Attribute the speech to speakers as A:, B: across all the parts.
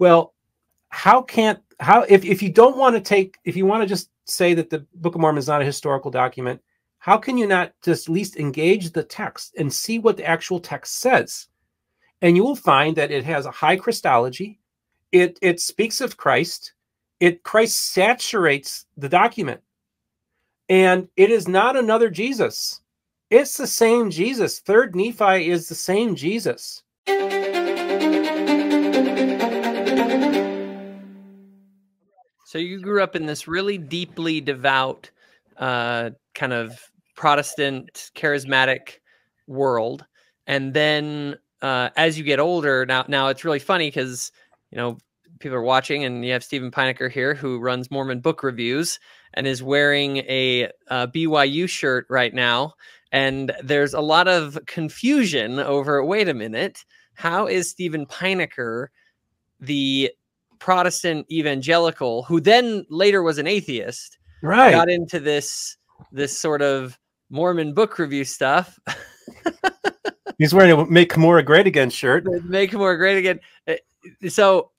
A: Well, if you don't want to take, if you want to just say that the Book of Mormon is not a historical document, how can you not just at least engage the text and see what the actual text says? And you will find that it has a high Christology. It speaks of Christ. Christ saturates the document. And it is not another Jesus. It's the same Jesus. Third Nephi is the same Jesus.
B: So you grew up in this really deeply devout kind of Protestant charismatic world. And then as you get older, now it's really funny because, you know, people are watching and you have Steven Pynakker here who runs Mormon Book Reviews and is wearing a BYU shirt right now. And there's a lot of confusion over, wait a minute, how is Steven Pynakker the Protestant evangelical who then later was an atheist,
A: right,
B: got into this sort of Mormon book review stuff?
A: He's wearing a Make Camorra Great Again shirt.
B: Make Camorra Great Again. So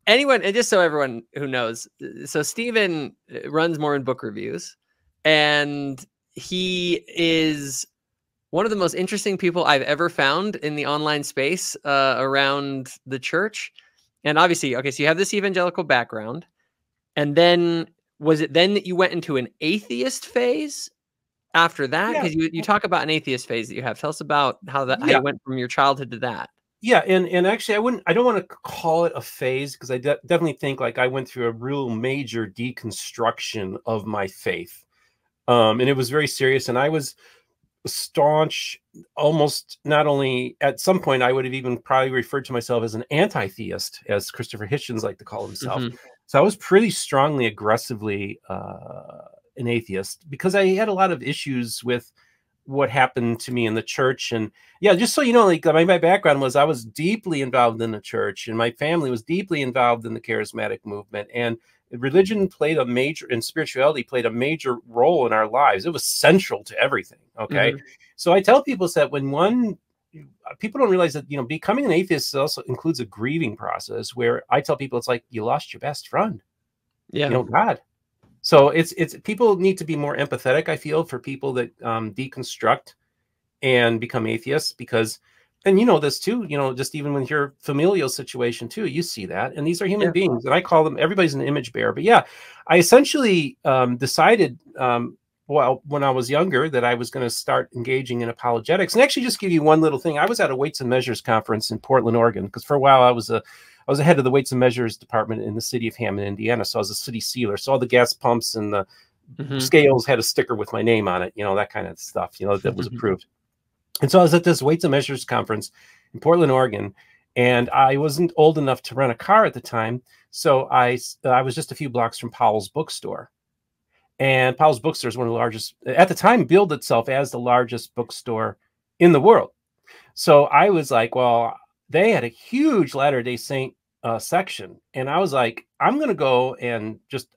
B: anyone, and just so everyone who knows, so Steven runs Mormon Book Reviews, and he is one of the most interesting people I've ever found in the online space around the church. And obviously, okay, so you have this evangelical background, and then was it then that you went into an atheist phase after that? Because you talk about an atheist phase that you have. Tell us about how you went from your childhood to that. Yeah,
A: and actually, I don't want to call it a phase, because I definitely think like I went through a real major deconstruction of my faith, and it was very serious. And I was staunch, almost, not only at some point I would have even probably referred to myself as an anti-theist, as Christopher Hitchens liked to call himself. So I was pretty strongly, aggressively an atheist, because I had a lot of issues with what happened to me in the church. And yeah, just so you know, like my background was I was deeply involved in the church, and my family was deeply involved in the charismatic movement, and religion played a major, and spirituality played a major role in our lives. It was central to everything. Okay. So I tell people that people don't realize that, you know, becoming an atheist also includes a grieving process, where I tell people it's like you lost your best friend.
B: Yeah.
A: You know, God. So it's people need to be more empathetic, I feel, for people that deconstruct and become atheists, because, and you know this too, you know, just even with your familial situation too, you see that, and these are human beings, and I call them, everybody's an image bearer. But yeah, I essentially decided, well, when I was younger, that I was going to start engaging in apologetics. And actually, just give you one little thing. I was at a Weights and Measures conference in Portland, Oregon, because for a while I was the head of the Weights and Measures department in the city of Hammond, Indiana. So I was a city sealer. So all the gas pumps and the scales had a sticker with my name on it, you know, that kind of stuff, you know, that was approved. And so I was at this Weights and Measures conference in Portland, Oregon, and I wasn't old enough to rent a car at the time. So I was just a few blocks from Powell's bookstore. And Powell's bookstore is one of the largest, at the time, billed itself as the largest bookstore in the world. So I was like, well, they had a huge Latter-day Saint section. And I was like, I'm going to go and just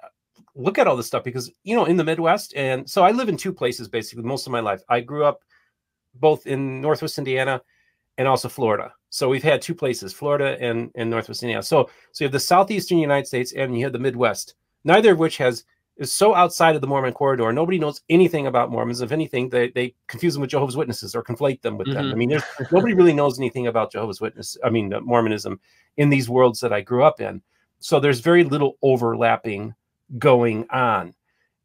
A: look at all this stuff, because, you know, in the Midwest. And so I live in two places, basically, most of my life. I grew up both in Northwest Indiana and also Florida. So we've had two places, Florida and Northwest Indiana. So you have the Southeastern United States and you have the Midwest, neither of which is so outside of the Mormon corridor. Nobody knows anything about Mormons. If anything, they confuse them with Jehovah's Witnesses or conflate them with them. I mean, nobody really knows anything about Jehovah's Witness. I mean, Mormonism in these worlds that I grew up in. So there's very little overlapping going on.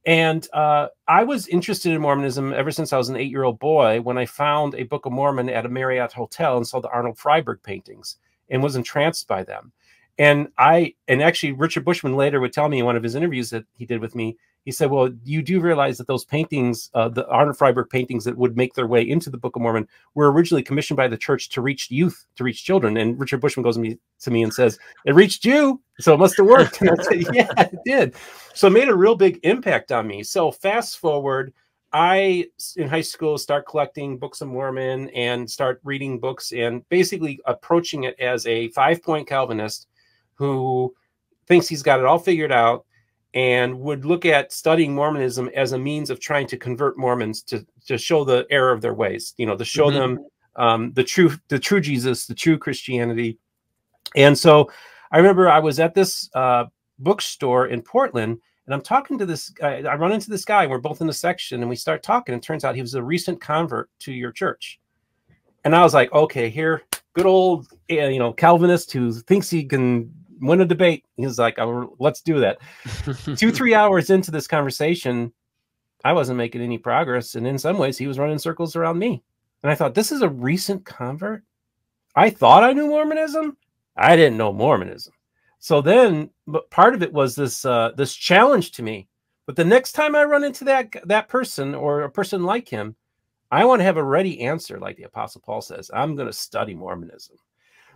A: And I was interested in Mormonism ever since I was an 8-year-old boy, when I found a Book of Mormon at a Marriott hotel and saw the Arnold Freiberg paintings and was entranced by them. And actually Richard Bushman later would tell me in one of his interviews that he did with me, he said, well, you do realize that those paintings, the Arnold Freiberg paintings that would make their way into the Book of Mormon, were originally commissioned by the church to reach youth, to reach children. And Richard Bushman goes to me and says, it reached you, so it must have worked. And I said, yeah, it did. So it made a real big impact on me. So fast forward, I, in high school, start collecting Books of Mormon and start reading books, and basically approaching it as a 5-point Calvinist who thinks he's got it all figured out, and would look at studying Mormonism as a means of trying to convert Mormons to show the error of their ways, you know, to show them the true Jesus, the true Christianity. And so I remember I was at this bookstore in Portland, and I'm talking to this guy. I run into this guy. We're both in the section, and we start talking. And it turns out he was a recent convert to your church. And I was like, okay, here, good old, Calvinist who thinks he can win a debate. He was like, oh, let's do that. 2-3 hours into this conversation, I wasn't making any progress. And in some ways, he was running circles around me. And I thought, this is a recent convert? I thought I knew Mormonism. I didn't know Mormonism. So then part of it was this this challenge to me. But the next time I run into that person or a person like him, I want to have a ready answer, like the Apostle Paul says. I'm going to study Mormonism.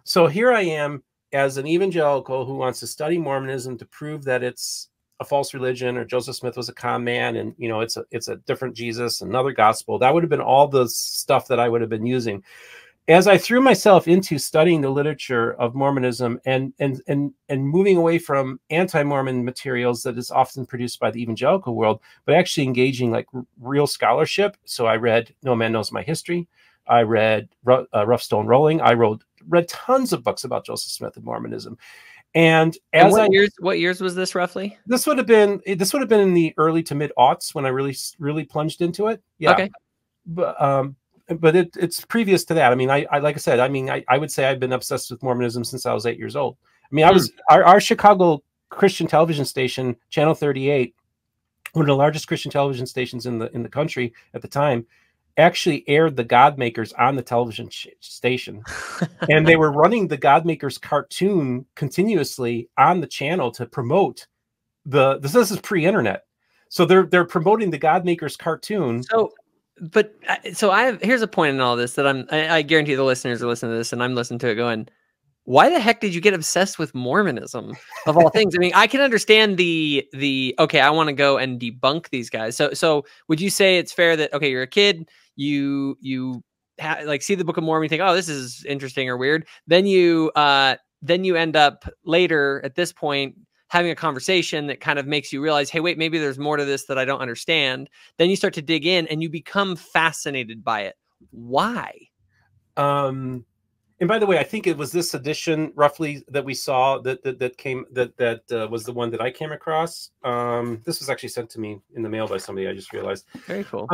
A: So here I am as an evangelical who wants to study Mormonism to prove that it's a false religion, or Joseph Smith was a con man, and it's a different Jesus, another gospel. That would have been all the stuff that I would have been using. As I threw myself into studying the literature of Mormonism and moving away from anti-Mormon materials that is often produced by the evangelical world, but actually engaging like real scholarship. So I read No Man Knows My History. I read Rough Stone Rolling. I read tons of books about Joseph Smith and Mormonism. And
B: what years was this roughly?
A: This would have been in the early to mid aughts when I really plunged into it. Yeah.
B: Okay.
A: But it's previous to that. I mean, I like I said, I mean, I would say I've been obsessed with Mormonism since I was 8 years old. I mean, I was our Chicago Christian television station, Channel 38, one of the largest Christian television stations in the country at the time, actually aired the Godmakers on the television station. And they were running the Godmakers cartoon continuously on the channel to promote this is pre-internet. So they're promoting the Godmakers cartoon.
B: Here's a point in all this that I guarantee the listeners are listening to this, and I'm listening to it going, why the heck did you get obsessed with Mormonism of all things? I mean, I can understand the okay, I want to go and debunk these guys. So would you say it's fair that, okay, you're a kid, you like see the Book of Mormon, you think, oh, this is interesting or weird. Then you end up later at this point having a conversation that kind of makes you realize, hey, wait, maybe there's more to this that I don't understand. Then you start to dig in and you become fascinated by it. Why?
A: And by the way, I think it was this edition roughly that we saw that was the one that I came across. This was actually sent to me in the mail by somebody. I just realized.
B: Very cool.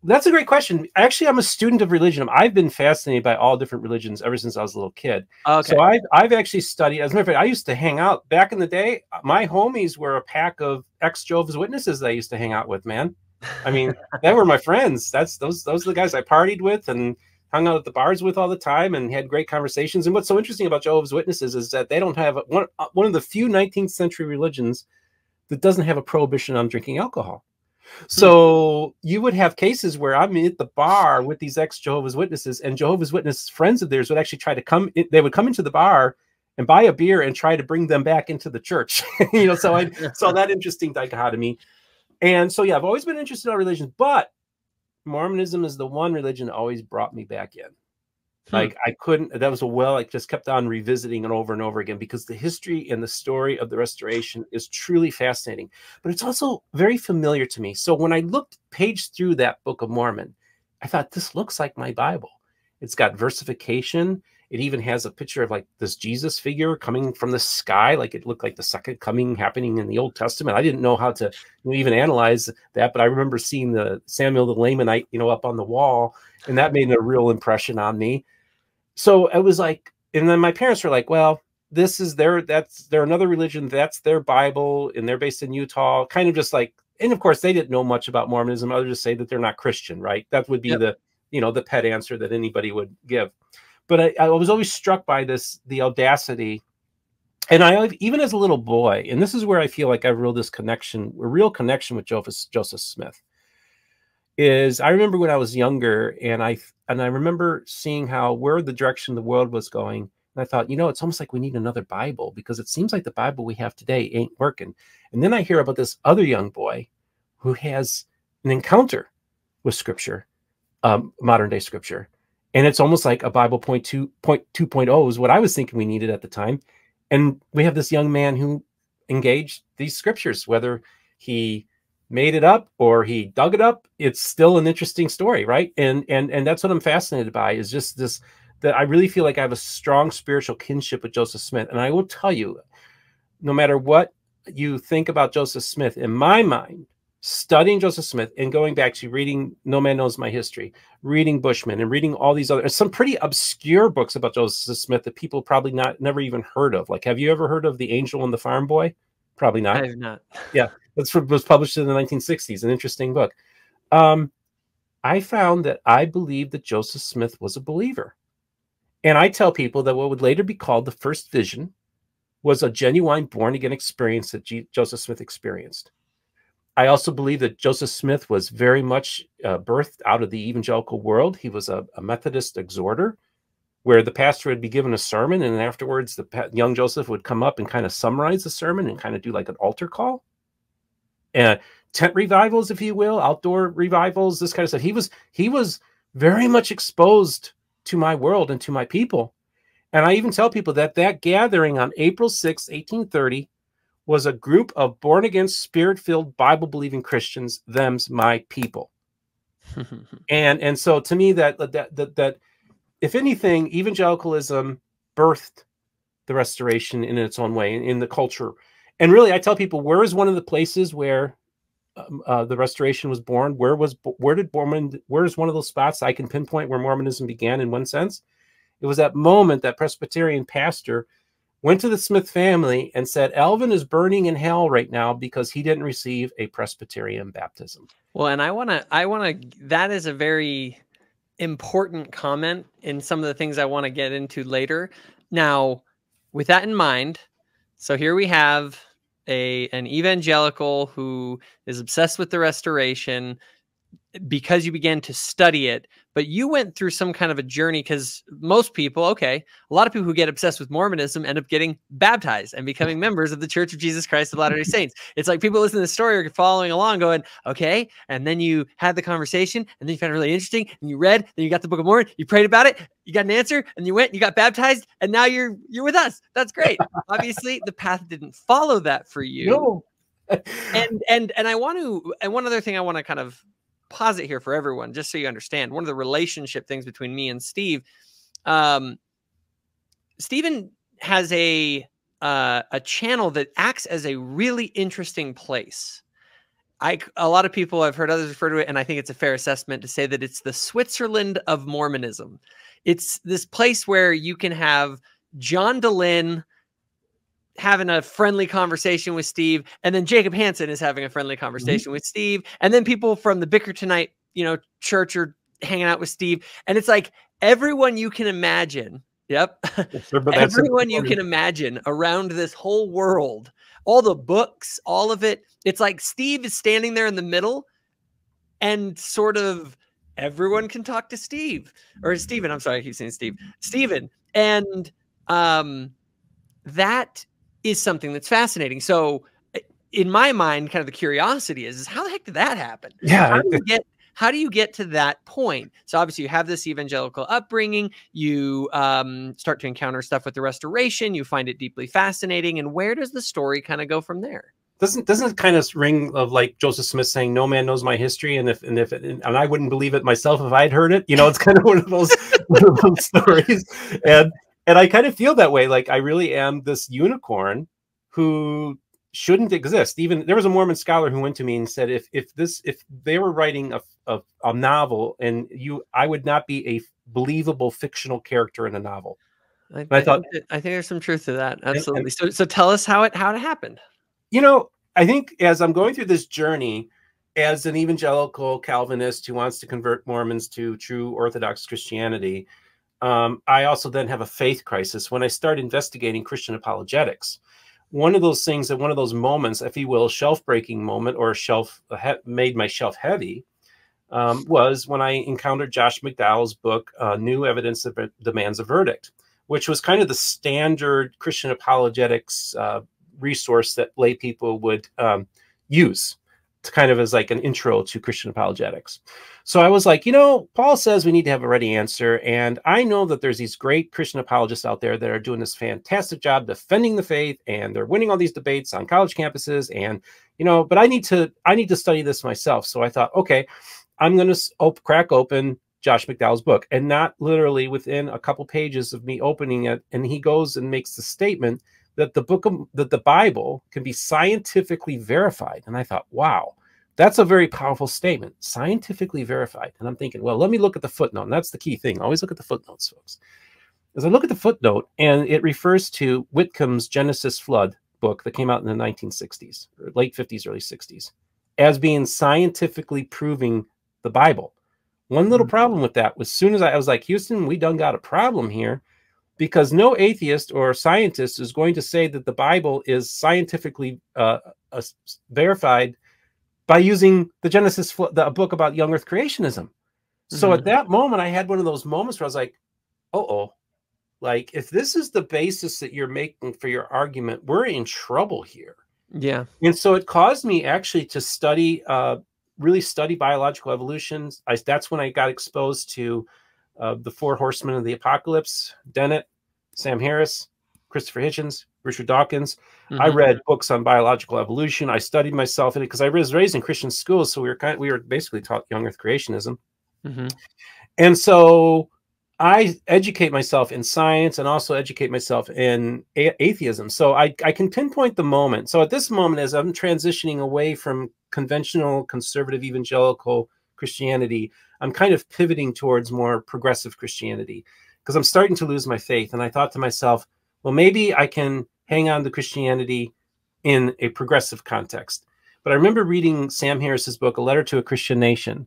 A: That's a great question. Actually, I'm a student of religion. I've been fascinated by all different religions ever since I was a little kid.
B: Okay.
A: So I've actually studied. As a matter of fact, I used to hang out back in the day. My homies were a pack of ex-Jehovah's Witnesses that I used to hang out with, man. I mean, they were my friends. Those are the guys I partied with and hung out at the bars with all the time and had great conversations. And what's so interesting about Jehovah's Witnesses is that they don't have one of the few 19th century religions that doesn't have a prohibition on drinking alcohol. So you would have cases where I'm at the bar with these ex-Jehovah's Witnesses, and Jehovah's Witness friends of theirs would actually try to come. They would come into the bar and buy a beer and try to bring them back into the church. So I saw that interesting dichotomy. And so, yeah, I've always been interested in religions, but Mormonism is the one religion that always brought me back in. Like I couldn't, that was a well, I just kept on revisiting it over and over again because the history and the story of the restoration is truly fascinating, but it's also very familiar to me. So when I paged through that Book of Mormon, I thought, this looks like my Bible. It's got versification. It even has a picture of like this Jesus figure coming from the sky. Like it looked like the second coming happening in the Old Testament. I didn't know how to even analyze that, but I remember seeing the Samuel the Lamanite, up on the wall, and that made a real impression on me. So it was like, and then my parents were like, well, they're another religion. That's their Bible, and they're based in Utah. Kind of just like, and of course they didn't know much about Mormonism other than to say that they're not Christian, right? That would be the pet answer that anybody would give. But I was always struck by the audacity. And even as a little boy, and this is where I feel like I've a real connection with Joseph Smith, is I remember when I was younger, and I remember seeing where the direction the world was going. And I thought, it's almost like we need another Bible, because it seems like the Bible we have today ain't working. And then I hear about this other young boy who has an encounter with Scripture, modern day Scripture. And it's almost like a Bible 2.0 is what I was thinking we needed at the time. And we have this young man who engaged these Scriptures, whether he made it up or he dug it up, it's still an interesting story, right? And that's what I'm fascinated by, is just that I really feel like I have a strong spiritual kinship with Joseph Smith. And I will tell you, no matter what you think about Joseph Smith, in my mind, studying Joseph Smith and going back to reading No Man Knows My History, reading Bushman, and reading all these other, some pretty obscure books about Joseph Smith that people probably never even heard of. Like, have you ever heard of The Angel and the Farm Boy? Probably not.
B: I have not.
A: Yeah, was published in the 1960s, an interesting book. I found that I believed that Joseph Smith was a believer. And I tell people that what would later be called the first vision was a genuine born-again experience that Joseph Smith experienced. I also believe that Joseph Smith was very much birthed out of the evangelical world. He was a Methodist exhorter, where the pastor would be given a sermon, and afterwards the young Joseph would come up and kind of summarize the sermon and kind of do like an altar call. Tent revivals, if you will, outdoor revivals, this kind of stuff. He was very much exposed to my world and to my people. And I even tell people that that gathering on April 6, 1830, was a group of born-again, spirit-filled, Bible-believing Christians, them's my people. and so to me, that if anything, evangelicalism birthed the Restoration in its own way, in the culture. And really, I tell people, where is one of the places where the Restoration was born? Where's one of those spots I can pinpoint where Mormonism began in one sense? It was that moment that Presbyterian pastor went to the Smith family and said, Alvin is burning in hell right now because he didn't receive a Presbyterian baptism.
B: Well, and I want to, that is a very important comment in some of the things I want to get into later. Now, with that in mind, so here we have an evangelical who is obsessed with the Restoration because you began to study it, but you went through some kind of a journey, because most people, a lot of people who get obsessed with Mormonism end up getting baptized and becoming members of the Church of Jesus Christ of Latter-day Saints. It's like people listening to the story are following along going, okay, and then you had the conversation, and then you found it really interesting, and you read, then you got the Book of Mormon, you prayed about it, you got an answer, and you went, you got baptized, and now you're with us. That's great. Obviously, the path didn't follow that for you.
A: No.
B: and I want to, and one other thing I want to kind of posit here for everyone, just so you understand, one of the relationship things between me and Steve, Steven has a channel that acts as a really interesting place. A lot of people, I've heard others refer to it, and I think it's a fair assessment to say that it's the Switzerland of Mormonism. It's this place where you can have John DeLynn having a friendly conversation with Steve, and then Jacob Hansen is having a friendly conversation with Steve, and then people from the Bicker Tonight, church are hanging out with Steve, and it's like everyone you can imagine. Yep. Everyone you can imagine around this whole world, all the books, all of it. It's like Steve is standing there in the middle, and sort of everyone can talk to Steve, or Steven. I'm sorry, I keep saying Steve. Steven. And that is something that's fascinating. So in my mind, kind of the curiosity is how the heck did that happen?
A: Yeah.
B: How do you get to that point? So obviously you have this evangelical upbringing, you start to encounter stuff with the Restoration, you find it deeply fascinating. And where does the story kind of go from there?
A: Doesn't it kind of ring of like Joseph Smith saying, "No man knows my history," and I wouldn't believe it myself if I'd heard it. It's kind of one of those stories, and I kind of feel that way. Like I really am this unicorn who shouldn't exist. Even there was a Mormon scholar who went to me and said, if they were writing a novel, and I would not be a believable fictional character in a novel. I
B: think there's some truth to that. Absolutely. So tell us how it happened.
A: I think as I'm going through this journey as an evangelical Calvinist who wants to convert Mormons to true Orthodox Christianity, I also then have a faith crisis when I start investigating Christian apologetics. One of those things, one of those moments, if you will, shelf-breaking moment, or made my shelf heavy, was when I encountered Josh McDowell's book, New Evidence That Demands a Verdict, which was kind of the standard Christian apologetics resource that lay people would use to kind of as like an intro to Christian apologetics. So I was like, Paul says we need to have a ready answer. And I know that there's these great Christian apologists out there that are doing this fantastic job defending the faith, and they're winning all these debates on college campuses. And, but I need to study this myself. So I thought, okay, I'm going to crack open Josh McDowell's book, and not literally within a couple pages of me opening it. And he goes and makes the statement that the Bible can be scientifically verified. And I thought, wow, that's a very powerful statement, scientifically verified. And I'm thinking, well, let me look at the footnote. And that's the key thing. Always look at the footnotes, folks. As I look at the footnote, and it refers to Whitcomb's Genesis Flood book that came out in the 1960s, or late 50s, early 60s, as being scientifically proving the Bible. One little problem with that was, as soon as I was like, Houston, we done got a problem here, because no atheist or scientist is going to say that the Bible is scientifically verified by using the Genesis, the book about young earth creationism. So at that moment, I had one of those moments where I was like, uh-oh, like, if this is the basis that you're making for your argument, we're in trouble here.
B: Yeah.
A: And so it caused me actually to study, really study biological evolution. That's when I got exposed to the Four Horsemen of the Apocalypse: Dennett, Sam Harris, Christopher Hitchens, Richard Dawkins. I read books on biological evolution. I studied myself in it because I was raised in Christian schools, so we were basically taught young earth creationism. And so I educate myself in science and also educate myself in atheism. So I can pinpoint the moment. So at this moment, as I'm transitioning away from conventional conservative evangelical Christianity, I'm kind of pivoting towards more progressive Christianity, because I'm starting to lose my faith. And I thought to myself, well, maybe I can hang on to Christianity in a progressive context. But I remember reading Sam Harris's book, A Letter to a Christian Nation.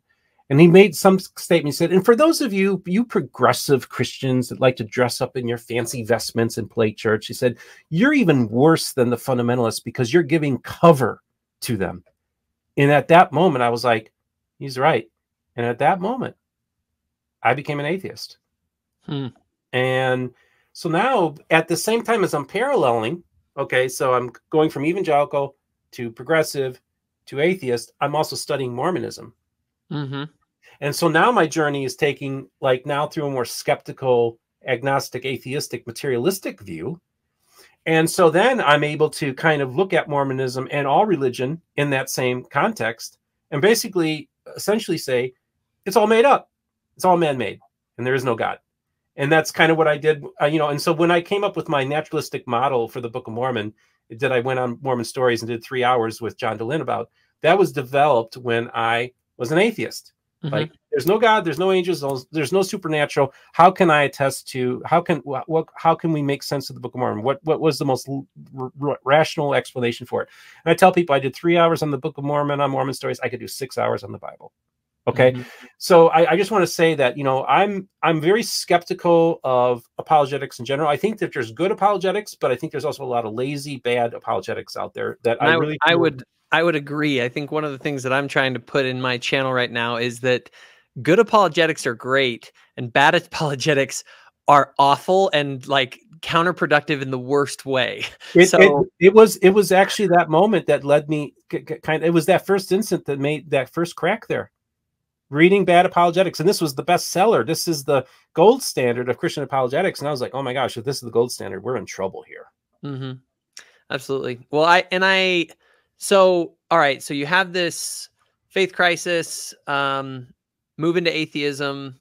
A: And he made some statement. He said, and for those of you progressive Christians that like to dress up in your fancy vestments and play church, he said, you're even worse than the fundamentalists because you're giving cover to them. And at that moment, I was like, he's right. And at that moment, I became an atheist. And so now, at the same time as I'm paralleling, okay, so I'm going from evangelical to progressive to atheist, I'm also studying Mormonism. And so now my journey is taking, like, now through a more skeptical, agnostic, atheistic, materialistic view. And so then I'm able to kind of look at Mormonism and all religion in that same context and basically essentially say, it's all made up. It's all man-made, and there is no God. And that's kind of what I did, and so when I came up with my naturalistic model for the Book of Mormon, that I went on Mormon Stories and did 3 hours with John DeLynn about, that was developed when I was an atheist. Like, there's no God, there's no angels, there's no supernatural. How can I attest to, how can we make sense of the Book of Mormon? What was the most rational explanation for it? And I tell people, I did 3 hours on the Book of Mormon, on Mormon Stories. I could do 6 hours on the Bible. Okay. So I just want to say that, I'm very skeptical of apologetics in general. I think that there's good apologetics, but I think there's also a lot of lazy, bad apologetics out there that
B: I would agree. I think one of the things that I'm trying to put in my channel right now is that good apologetics are great and bad apologetics are awful and like counterproductive in the worst way.
A: It was actually that moment that led me it was that first instant that made that first crack there. Reading bad apologetics, and this was the bestseller. This is the gold standard of Christian apologetics, and I was like, oh my gosh, if this is the gold standard, we're in trouble here.
B: Absolutely. Well, so all right, so you have this faith crisis, move into atheism,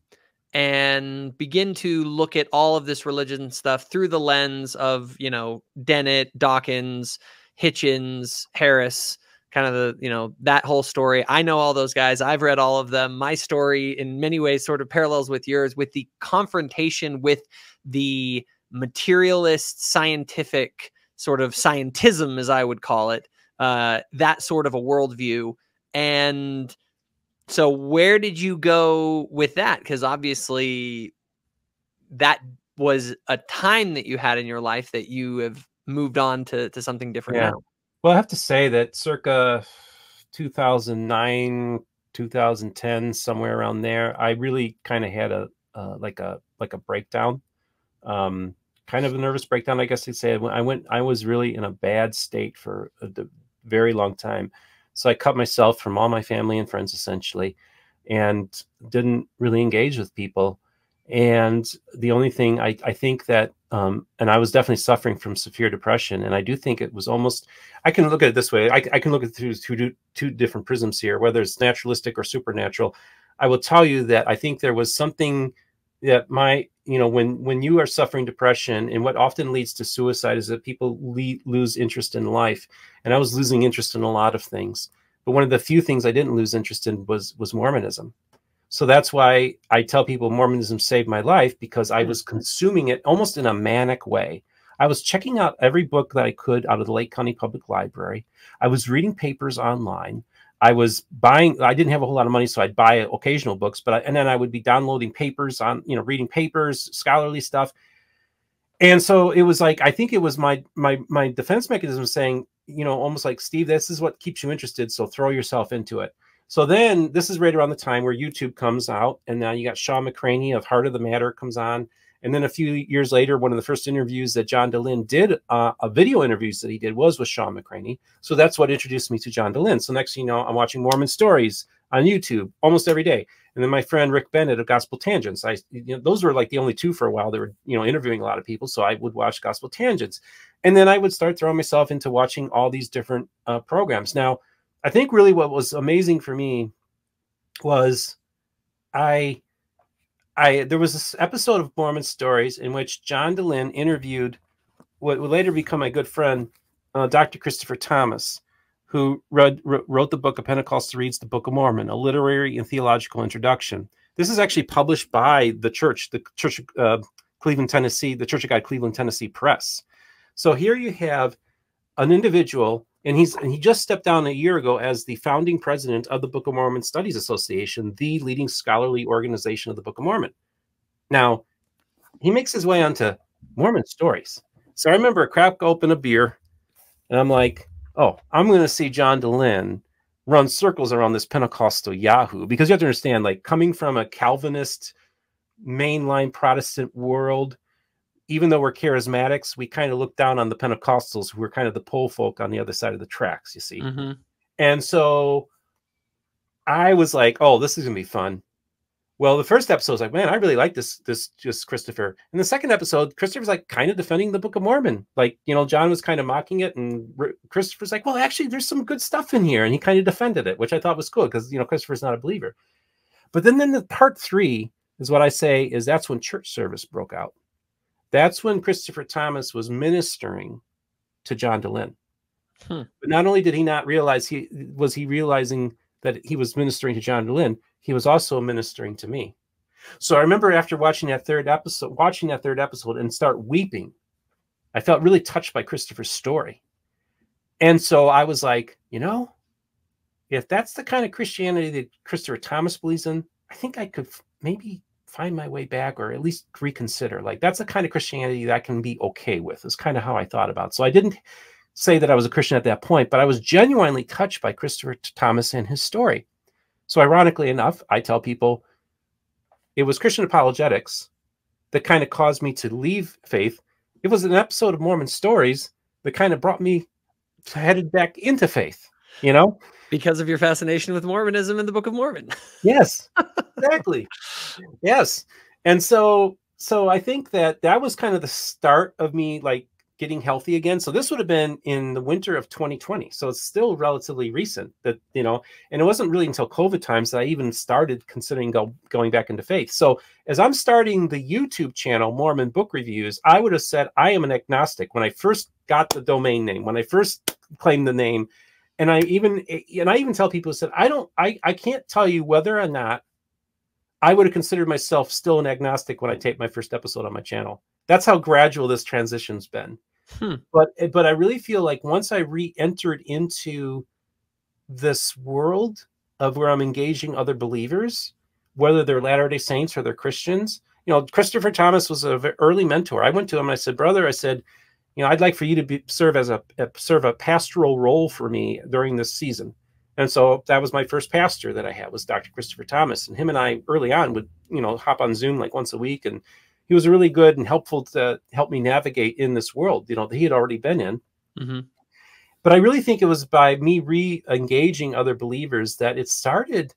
B: and begin to look at all of this religion stuff through the lens of, Dennett, Dawkins, Hitchens, Harris, kind of the, that whole story. I know all those guys. I've read all of them. My story in many ways sort of parallels with yours, with the confrontation with the materialist scientific sort of scientism, as I would call it, that sort of a worldview. And so where did you go with that? Because obviously that was a time that you had in your life that you have moved on to something different now.
A: Well, I have to say that circa 2009, 2010, somewhere around there, I really kind of had a breakdown, kind of a nervous breakdown, I guess you'd say. I was really in a bad state for a very long time. So I cut myself from all my family and friends, essentially, and didn't really engage with people. And the only thing I think that, and I was definitely suffering from severe depression. And I do think it was almost, I can look at it this way. I can look at it through two different prisms here, whether it's naturalistic or supernatural. I will tell you that I think there was something that when you are suffering depression, and what often leads to suicide is that people lose interest in life. And I was losing interest in a lot of things. But one of the few things I didn't lose interest in was Mormonism. So that's why I tell people Mormonism saved my life, because I was consuming it almost in a manic way. I was checking out every book that I could out of the Lake County Public Library. I was reading papers online. I was buying, I didn't have a whole lot of money, so I'd buy occasional books, and then I would be downloading papers on, reading papers, scholarly stuff. And so it was like, I think it was my defense mechanism saying, almost like, Steve, this is what keeps you interested, so throw yourself into it. So then this is right around the time where YouTube comes out, and now you got Sean McCraney of Heart of the Matter comes on. And then a few years later, one of the first interviews that John DeLynn did, a video interviews that he did, was with Sean McCraney. So that's what introduced me to John DeLynn. So next thing you know, I'm watching Mormon Stories on YouTube almost every day. And then my friend Rick Bennett of Gospel Tangents, those were like the only two for a while. They were, interviewing a lot of people. So I would watch Gospel Tangents. And then I would start throwing myself into watching all these different programs. Now, I think really what was amazing for me was there was this episode of Mormon Stories in which John DeLynn interviewed what would later become my good friend, Dr. Christopher Thomas, who wrote the book of Pentecostal Reads the Book of Mormon, a literary and theological introduction. This is actually published by the Church of Cleveland, Tennessee, the Church of God, Cleveland, Tennessee Press. So here you have an individual, and he just stepped down a year ago as the founding president of the Book of Mormon Studies Association, the leading scholarly organization of the Book of Mormon. Now, he makes his way onto Mormon Stories. So I remember a crack open a beer, and I'm like, oh, I'm going to see John DeLynn run circles around this Pentecostal Yahoo. Because you have to understand, like, coming from a Calvinist, mainline Protestant world, even though we're charismatics, we kind of look down on the Pentecostals, who are kind of the pole folk on the other side of the tracks, you see. Mm-hmm. And so I was like, oh, this is going to be fun. Well, the first episode was like, man, I really like this just Christopher. And the second episode, Christopher's like kind of defending the Book of Mormon. Like, John was kind of mocking it, and Christopher's like, well, actually, there's some good stuff in here. And he kind of defended it, which I thought was cool because, Christopher's not a believer. But then the part 3 is what I say is that's when church service broke out. That's when Christopher Thomas was ministering to John DeLynn. But not only did he not realize he realizing that he was ministering to John DeLynn, he was also ministering to me. So I remember after watching that third episode and start weeping, I felt really touched by Christopher's story. And so I was like, if that's the kind of Christianity that Christopher Thomas believes in, I think I could maybe find my way back, or at least reconsider. Like, that's the kind of Christianity that I can be okay with, is kind of how I thought about it. So I didn't say that I was a Christian at that point, but I was genuinely touched by Christopher Thomas and his story. So ironically enough, I tell people it was Christian apologetics that kind of caused me to leave faith. It was an episode of Mormon Stories that kind of brought me headed back into faith,
B: Because of your fascination with Mormonism and the Book of Mormon.
A: Yes, exactly. Yes. And so I think that was kind of the start of me, like, getting healthy again. So this would have been in the winter of 2020. So it's still relatively recent that, and it wasn't really until COVID times that I even started considering going back into faith. So as I'm starting the YouTube channel, Mormon Book Reviews, I would have said I am an agnostic when I first got the domain name, when I first claimed the name. And I even tell people who said, I can't tell you whether or not I would have considered myself still an agnostic when I taped my first episode on my channel. That's how gradual this transition's been. But I really feel like once I re-entered into this world of where I'm engaging other believers, whether they're Latter-day Saints or they're Christians, Christopher Thomas was an early mentor. I went to him and I said, brother, I'd like for you to serve a pastoral role for me during this season. And so that was my first pastor that I had, was Dr. Christopher Thomas. And him and I early on would, hop on Zoom like once a week. And he was really good and helpful to help me navigate in this world, that he had already been in. Mm-hmm. But I really think it was by me re-engaging other believers that it started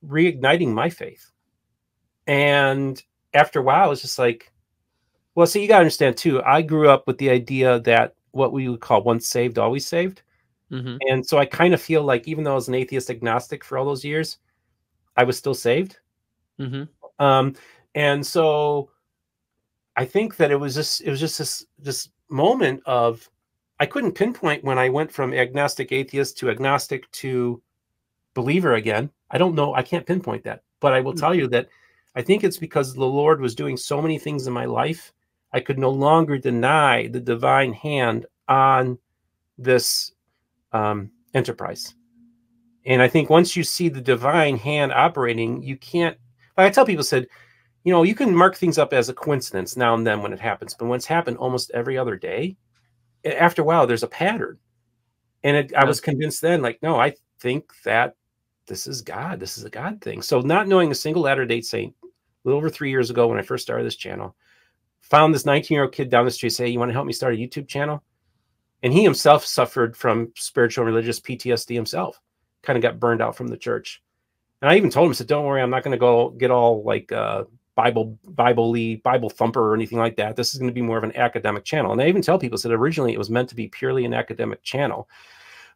A: reigniting my faith. And after a while, it's just like, well, so you got to understand too, I grew up with the idea that what we would call once saved, always saved. Mm-hmm. And so I kind of feel like, even though I was an atheist agnostic for all those years, I was still saved. And so I think that it was just this moment of, I couldn't pinpoint when I went from agnostic atheist to agnostic to believer again. I don't know. I can't pinpoint that, but I will tell you that I think it's because the Lord was doing so many things in my life. I could no longer deny the divine hand on this enterprise. And I think once you see the divine hand operating, you can't, like I tell people, said, you know, you can mark things up as a coincidence now and then when it happens, but when it's happened almost every other day, after a while, there's a pattern. And I was convinced then, like, no, I think that this is God. This is a God thing. So not knowing a single Latter-day Saint, a little over 3 years ago when I first started this channel, found this 19-year-old kid down the street, say, hey, you want to help me start a YouTube channel? And he himself suffered from spiritual and religious PTSD himself, kind of got burned out from the church. And I even told him, I said, don't worry, I'm not going to go get all like Bible thumper or anything like that. This is going to be more of an academic channel. And I even tell people that originally it was meant to be purely an academic channel.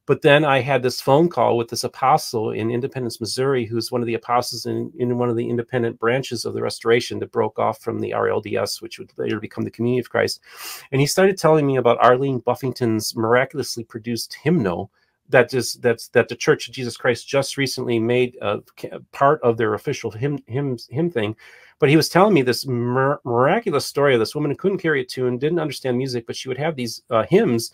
A: But then I had this phone call with this apostle in Independence, Missouri, who's one of the apostles in one of the independent branches of the Restoration that broke off from the RLDS, which would later become the Community of Christ. And he started telling me about Arlene Buffington's miraculously produced hymnal that the Church of Jesus Christ just recently made part of their official hymn thing. But he was telling me this miraculous story of this woman who couldn't carry a tune, didn't understand music, but she would have these hymns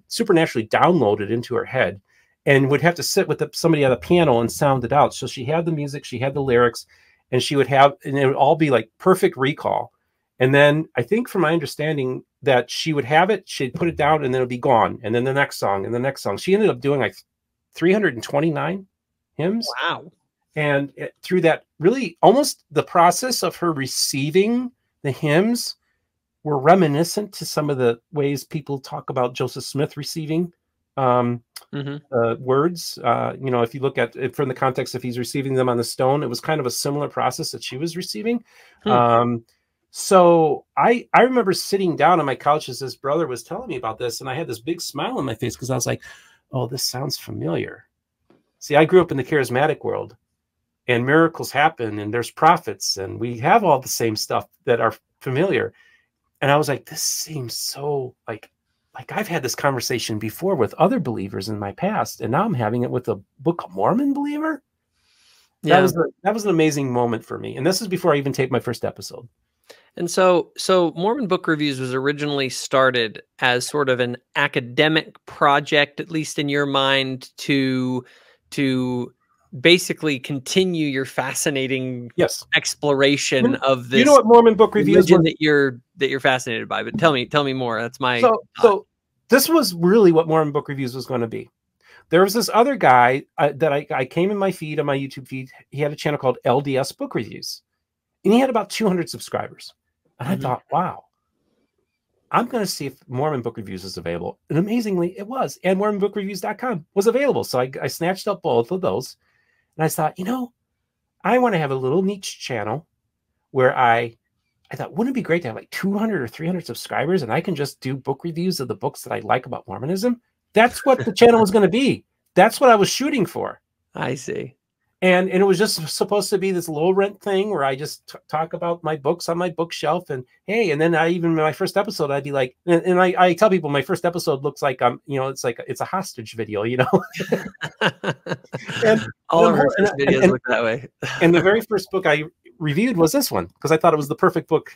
A: supernaturally downloaded into her head, and would have to sit with somebody at a piano and sound it out. So she had the music, she had the lyrics, and she would have, and it would all be like perfect recall. And then I think from my understanding that she would have it, she'd put it down, and then it would be gone. And then the next song and the next song. She ended up doing like 329 hymns.
B: Wow.
A: And through that, really almost the process of her receiving the hymns were reminiscent to some of the ways people talk about Joseph Smith receiving words. You know, if you look at it from the context, if he's receiving them on the stone, it was kind of a similar process that she was receiving. So I remember sitting down on my couch as his brother was telling me about this, and I had this big smile on my face because I was like, oh, this sounds familiar. See, I grew up in the charismatic world, and miracles happen, and there's prophets, and we have all the same stuff that are familiar. And I was like, this seems so like I've had this conversation before with other believers in my past, and now I'm having it with a Book of Mormon believer. Yeah, that was an amazing moment for me. And this is before I even taped my first episode.
B: And so Mormon Book Reviews was originally started as sort of an academic project, at least in your mind, to basically continue your fascinating exploration of this.
A: You know what Mormon Book Reviews
B: that you're fascinated by, but tell me more. That's my
A: so this was really what Mormon Book Reviews was going to be. There was this other guy that I came in my feed, on my YouTube feed. He had a channel called LDS Book Reviews, and he had about 200 subscribers. And I thought, wow, I'm going to see if Mormon Book Reviews is available. And amazingly, it was. And MormonBookReviews.com was available. So I snatched up both of those. And I thought, you know, I want to have a little niche channel where I thought, wouldn't it be great to have like 200 or 300 subscribers, and I can just do book reviews of the books that I like about Mormonism? That's what the channel was going to be. That's what I was shooting for.
B: I see.
A: And it was just supposed to be this low rent thing where I just talk about my books on my bookshelf, and hey, and then in my first episode, I'd be like, and I tell people my first episode looks like you know, it's a hostage video, you know. And
B: all of our first videos look that way.
A: And the very first book I reviewed was this one, because I thought it was the perfect book,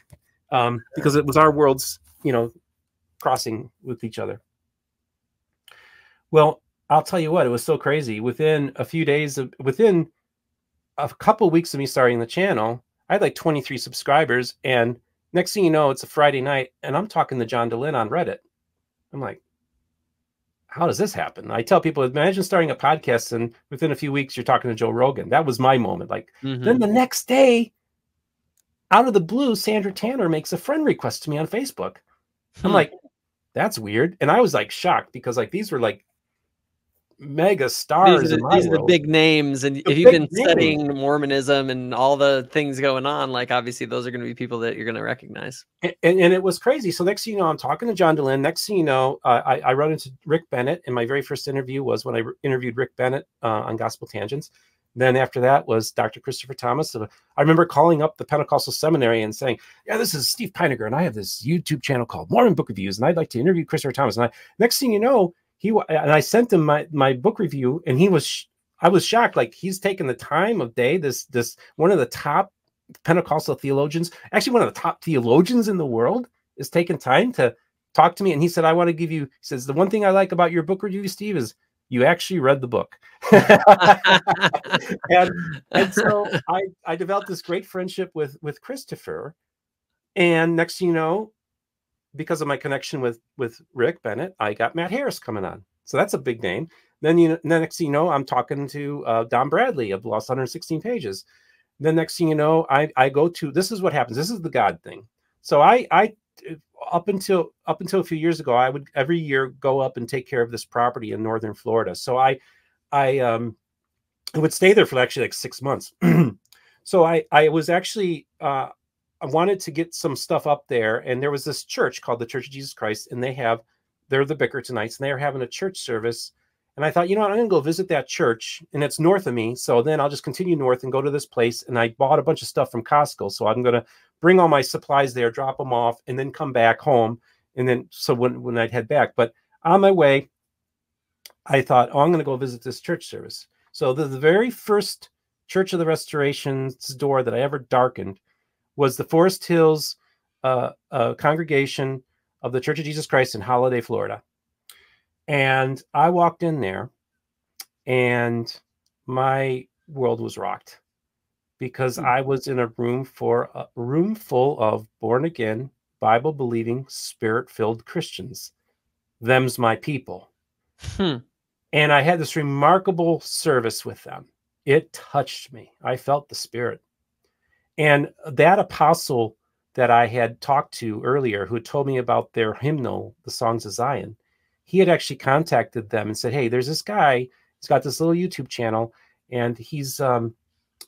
A: because it was our worlds, you know, crossing with each other. Well, I'll tell you what, it was so crazy. Within a few days within a couple of weeks of me starting the channel, I had like 23 subscribers. And next thing you know, it's a Friday night, and I'm talking to John DeLynn on Reddit. I'm like, how does this happen? I tell people, imagine starting a podcast, and within a few weeks, you're talking to Joe Rogan. That was my moment. Like, then the next day, out of the blue, Sandra Tanner makes a friend request to me on Facebook. I'm like, that's weird. And I was like shocked, because like these were like mega stars.
B: These are the big names, and if you've been studying Mormonism and all the things going on, like obviously those are going to be people that you're going to recognize.
A: And it was crazy. So next thing you know, I'm talking to John DeLynn. Next thing you know, I run into Rick Bennett, and my very first interview was when I interviewed Rick Bennett on Gospel Tangents. Then after that was Dr. Christopher Thomas. I remember calling up the Pentecostal seminary and saying, yeah, this is Steve Pynakker, and I have this YouTube channel called Mormon Book Reviews, and I'd like to interview Christopher Thomas. And next thing you know, I sent him my book review, and I was shocked. Like, he's taken the time of day, this one of the top Pentecostal theologians, actually one of the top theologians in the world, is taking time to talk to me. And he said, I want to give you, he says, the one thing I like about your book review, Steve, is you actually read the book. and so I developed this great friendship with Christopher. And next thing you know, because of my connection with Rick Bennett, I got Matt Harris coming on. So that's a big name. Then next thing you know, I'm talking to Don Bradley of Lost 116 Pages. Then next thing you know, I go to, this is what happens. This is the God thing. So I up until a few years ago, I would every year go up and take care of this property in northern Florida. So I would stay there for actually like 6 months. So I was actually I wanted to get some stuff up there, and there was this church called the Church of Jesus Christ, and they're the Bickertonites, and they're having a church service. And I thought, you know what, I'm gonna go visit that church, and it's north of me, so then I'll just continue north and go to this place. And I bought a bunch of stuff from Costco, so I'm gonna bring all my supplies there, drop them off, and then come back home. And then so when I'd head back, but on my way, I thought, oh, I'm gonna go visit this church service. So the very first Church of the Restoration's door that I ever darkened was the Forest Hills congregation of the Church of Jesus Christ in Holiday, Florida. And I walked in there, and my world was rocked, because I was in a room full of born-again, Bible-believing, Spirit-filled Christians. Them's my people. And I had this remarkable service with them. It touched me. I felt the Spirit. And that apostle that I had talked to earlier, who told me about their hymnal, the Songs of Zion, he had actually contacted them and said, hey, there's this guy, he's got this little YouTube channel, and he's going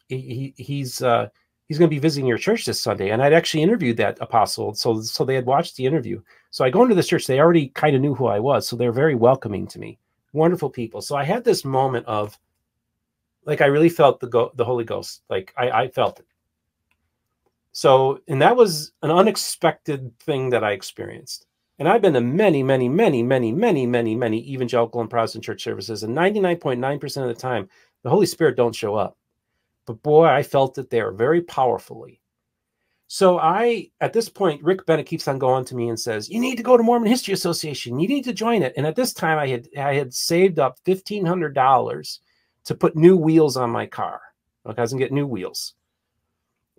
A: to be visiting your church this Sunday. And I'd actually interviewed that apostle. So they had watched the interview. So I go into this church, they already kind of knew who I was. So they're very welcoming to me. Wonderful people. So I had this moment of, like, I really felt the Holy Ghost. Like, I felt it. So, and that was an unexpected thing that I experienced. And I've been to many, many, many, many, many, many, many evangelical and Protestant church services. And 99.9% of the time, the Holy Spirit don't show up. But boy, I felt it there very powerfully. So at this point, Rick Bennett keeps on going to me and says, you need to go to Mormon History Association. You need to join it. And at this time, I had saved up $1,500 to put new wheels on my car. Okay, I was gonna get new wheels.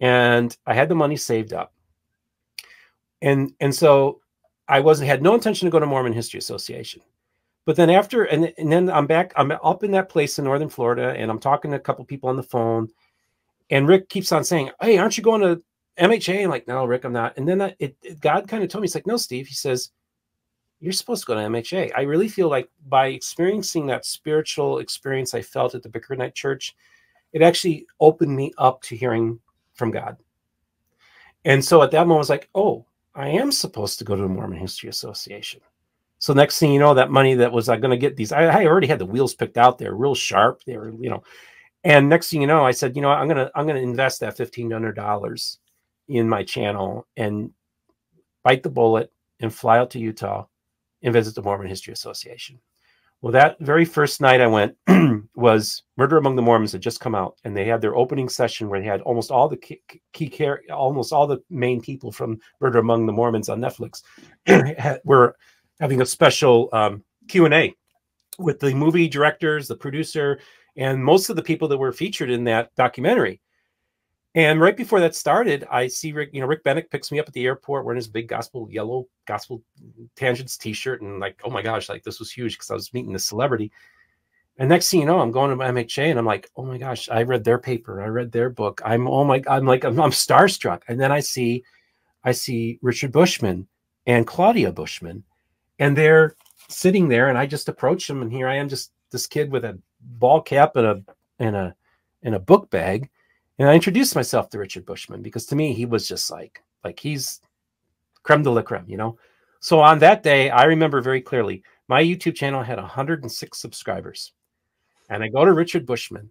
A: And I had the money saved up. And so I had no intention to go to Mormon History Association. But then then I'm up in that place in northern Florida, and I'm talking to a couple people on the phone, and Rick keeps on saying, hey, aren't you going to MHA? I'm like, no, Rick, I'm not. And then God kind of told me, he's like, no, Steve, he says, you're supposed to go to MHA. I really feel like by experiencing that spiritual experience I felt at the Bickertonite Church, it actually opened me up to hearing from God. And so at that moment, I was like, oh, I am supposed to go to the Mormon History Association. So next thing you know, that money that was going to get these, I already had the wheels picked out. They're real sharp. They were, and next thing you know, I said, I'm going to invest that $1,500 in my channel and bite the bullet and fly out to Utah and visit the Mormon History Association. Well, that very first night I went was Murder Among the Mormons had just come out, and they had their opening session where they had almost all the almost all the main people from Murder Among the Mormons on Netflix were having a special Q&A with the movie directors, the producer, and most of the people that were featured in that documentary. And right before that started, I see Rick Bennett picks me up at the airport wearing his big yellow Gospel Tangents t-shirt. And like, oh my gosh, like this was huge because I was meeting this celebrity. And next thing you know, I'm going to MHA and I'm like, oh my gosh, I read their paper. I read their book. I'm starstruck. And then I see Richard Bushman and Claudia Bushman, and they're sitting there, and I just approach them. And here I am, just this kid with a ball cap and a book bag. And I introduced myself to Richard Bushman because to me, he was just like he's creme de la creme, So on that day, I remember very clearly, my YouTube channel had 106 subscribers. And I go to Richard Bushman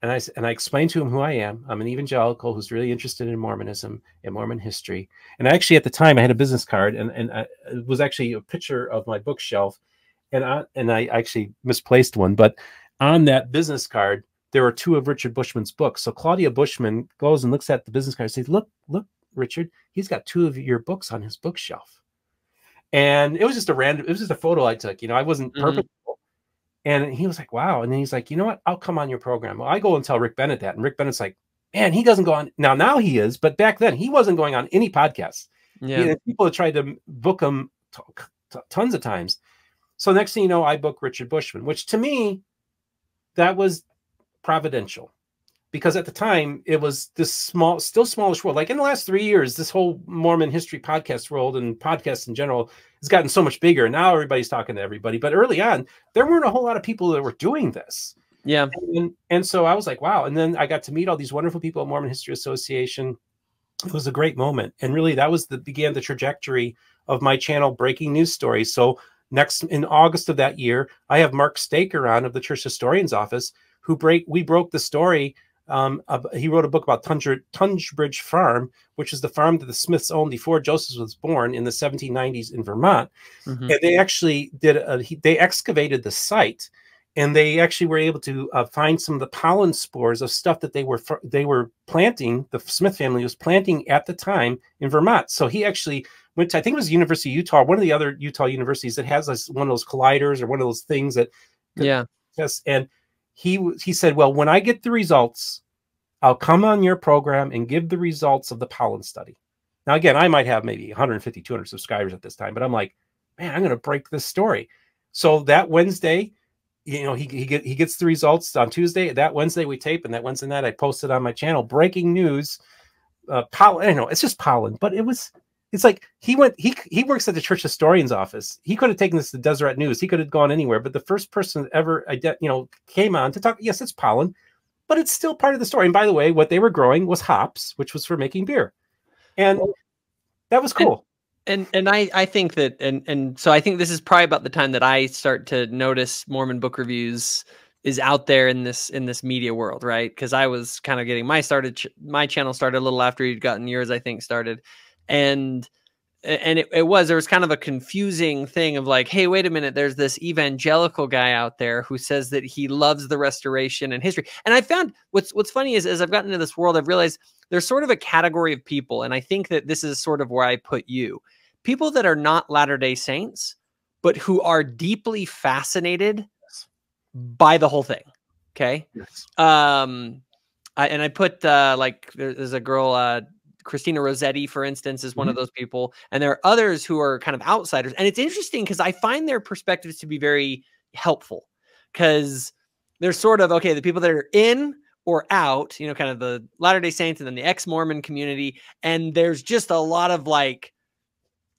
A: And I explained to him who I am. I'm an evangelical who's really interested in Mormonism and Mormon history. And actually, at the time, I had a business card, and it was actually a picture of my bookshelf, and I actually misplaced one, but on that business card there were 2 of Richard Bushman's books. So Claudia Bushman goes and looks at the business card and says, "Look, Richard, he's got 2 of your books on his bookshelf." And it was just a photo I took. I wasn't purposeful. And he was like, "Wow." And then he's like, "You know what? I'll come on your program." Well, I go and tell Rick Bennett that. And Rick Bennett's like, "Man, he doesn't go on." Now he is. But back then, he wasn't going on any podcasts.
B: Yeah.
A: People had tried to book him tons of times. So next thing you know, I book Richard Bushman, which to me, that was providential. Because at the time, it was this still smallish world. Like in the last 3 years, this whole Mormon history podcast world and podcasts in general has gotten so much bigger. Now everybody's talking to everybody. But early on, there weren't a whole lot of people that were doing this.
B: Yeah.
A: And so I was like, wow. And then I got to meet all these wonderful people at Mormon History Association. It was a great moment. And really, that was began the trajectory of my channel, Breaking News Stories. So in August of that year, I have Mark Staker on of the Church Historian's Office, we broke the story. He wrote a book about Tunbridge Farm, which is the farm that the Smiths owned before Joseph was born in the 1790s in Vermont. And they actually they excavated the site, and they actually were able to find some of the pollen spores of stuff that they were planting. The Smith family was planting at the time in Vermont. So he actually went to, I think it was the University of Utah, one of the other Utah universities that has one of those colliders or one of those things that, yes. And he said, "Well, when I get the results, I'll come on your program and give the results of the pollen study." Now, again, I might have maybe 150, 200 subscribers at this time, but I'm like, man, I'm going to break this story. So that Wednesday, he gets the results on Tuesday. That Wednesday we tape, and that Wednesday night I posted on my channel, breaking news, pollen. I know it's just pollen, but it's like he works at the Church Historian's Office. He could have taken this to Deseret News. He could have gone anywhere, but the first person that ever came on to talk, yes, it's pollen, but it's still part of the story. And by the way, what they were growing was hops, which was for making beer. And that was cool.
B: And I think that, and so I think this is probably about the time that I start to notice Mormon Book Reviews is out there in this media world, right? Because I was kind of getting my channel started a little after you'd gotten yours, I think, started. And there was kind of a confusing thing of like, hey, wait a minute, there's this evangelical guy out there who says that he loves the restoration and history. And I found what's funny is, as I've gotten into this world, I've realized there's sort of a category of people, and I think that this is sort of where I put you. People that are not Latter-day Saints, but who are deeply fascinated by the whole thing. Okay.
A: Yes.
B: I put like there's a girl, Christina Rossetti, for instance, is one of those people. And there are others who are kind of outsiders. And it's interesting because I find their perspectives to be very helpful, because they're sort of, okay, the people that are in or out, kind of the Latter-day Saints and then the ex-Mormon community. And there's just a lot of like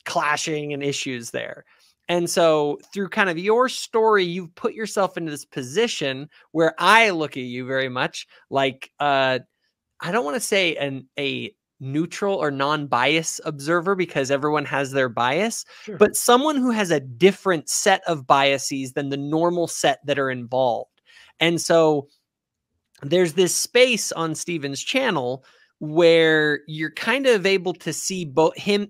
B: clashing and issues there. And so through kind of your story, you've put yourself into this position where I look at you very much like, I don't want to say a neutral or non-bias observer, because everyone has their bias, but someone who has a different set of biases than the normal set that are involved. And so there's this space on Steven's channel where you're kind of able to see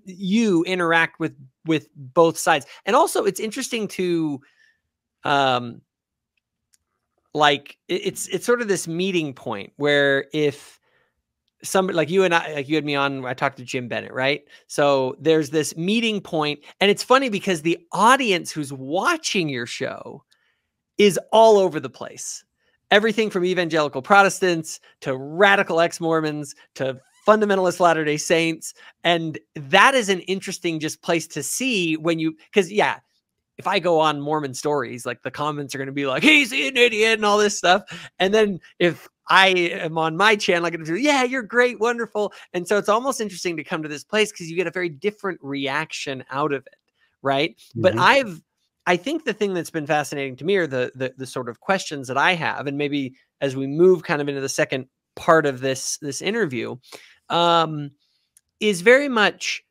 B: you interact with both sides. And also it's interesting to, like it's sort of this meeting point where if somebody like you and I, like you had me on, I talked to Jim Bennett, right? So there's this meeting point, and it's funny because the audience who's watching your show is all over the place. Everything from evangelical Protestants to radical ex-Mormons to fundamentalist Latter-day Saints. And that is an interesting just place to see because if I go on Mormon Stories, like the comments are going to be like, he's an idiot and all this stuff. And then if I am on my channel, I get to do, yeah, you're great, wonderful. And so it's almost interesting to come to this place because you get a very different reaction out of it, right? But I think the thing that's been fascinating to me are the sort of questions that I have, and maybe as we move kind of into the second part of this interview, is very much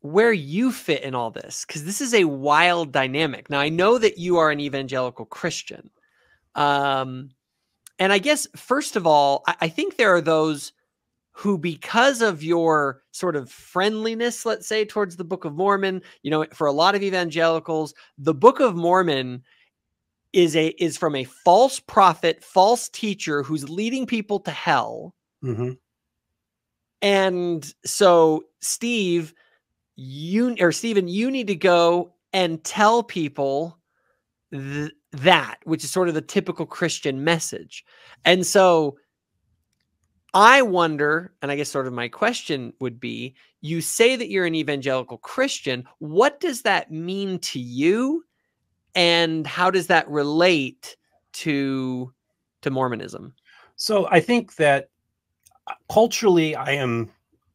B: where you fit in all this, because this is a wild dynamic. Now, I know that you are an evangelical Christian, And I guess, first of all, I think there are those who, because of your sort of friendliness, let's say, towards the Book of Mormon, you know, for a lot of evangelicals, the Book of Mormon is from a false prophet, false teacher who's leading people to hell.
A: Mm-hmm.
B: And so, Steven, you need to go and tell people that, which is sort of the typical Christian message. And so I wonder, and I guess sort of my question would be, you say that you're an evangelical Christian. What does that mean to you? And how does that relate to Mormonism?
A: So I think that culturally, I mean,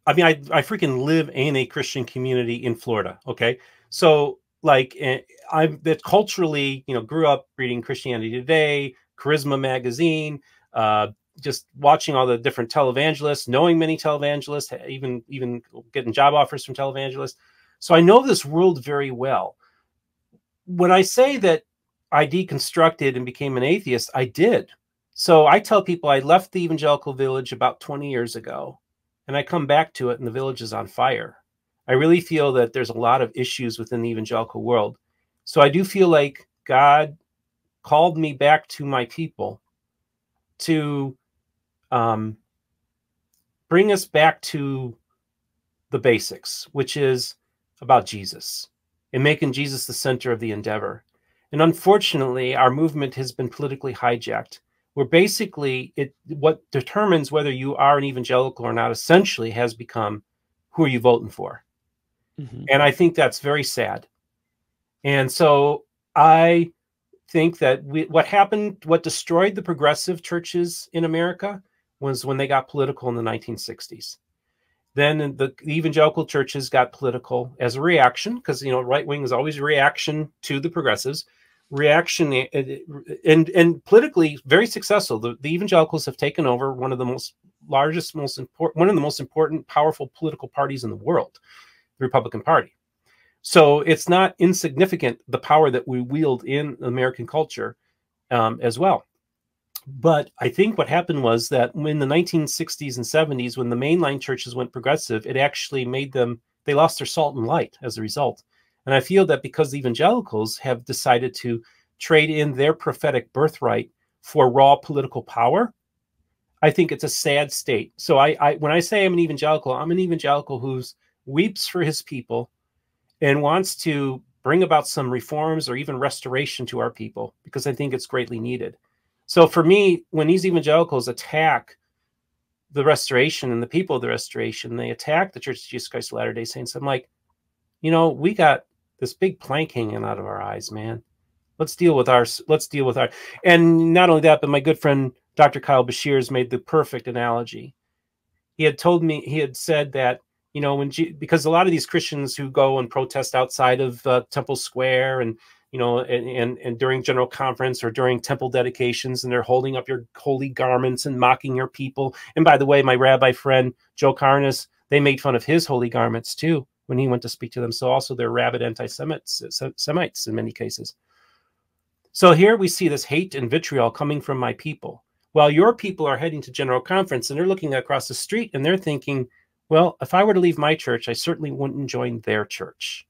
A: I freaking live in a Christian community in Florida. Okay. So like, that culturally, you know, grew up reading Christianity Today, Charisma magazine, just watching all the different televangelists, knowing many televangelists, even getting job offers from televangelists. So I know this world very well. When I say that I deconstructed and became an atheist, I did. So I tell people I left the evangelical village about 20 years ago, and I come back to it, and the village is on fire. I really feel that there's a lot of issues within the evangelical world. So I do feel like God called me back to my people to bring us back to the basics, which is about Jesus and making Jesus the center of the endeavor. And unfortunately, our movement has been politically hijacked, where basically what determines whether you are an evangelical or not essentially has become, who are you voting for?
B: Mm-hmm.
A: And I think that's very sad. And so I think that what happened, what destroyed the progressive churches in America was when they got political in the 1960s. Then the evangelical churches got political as a reaction, because, you know, right wing is always a reaction to the progressives. Reaction and politically very successful. The evangelicals have taken over one of the most largest, most important, one of the most important, powerful political parties in the world, the Republican Party. So it's not insignificant, the power that we wield in American culture as well. But I think what happened was that in the 1960s and 70s, when the mainline churches went progressive, it actually made them, they lost their salt and light as a result. And I feel that because the evangelicals have decided to trade in their prophetic birthright for raw political power, I think it's a sad state. So when I say I'm an evangelical who weeps for his people and wants to bring about some reforms or even restoration to our people, because I think it's greatly needed. So for me, when these evangelicals attack the restoration and the people of the restoration, they attack the Church of Jesus Christ of Latter-day Saints, I'm like, you know, we got this big plank hanging out of our eyes, man. Let's deal with our, and not only that, but my good friend, Dr. Kyle Bashir, has made the perfect analogy. He had said that, you know, because a lot of these Christians who go and protest outside of Temple Square and, you know, and during general conference or during temple dedications, and they're holding up your holy garments and mocking your people. And by the way, my rabbi friend, Joe Carnes, they made fun of his holy garments too when he went to speak to them. So also they're rabid anti-Semites in many cases. So here we see this hate and vitriol coming from my people, while your people are heading to general conference and they're looking across the street and they're thinking, well, if I were to leave my church, I certainly wouldn't join their church.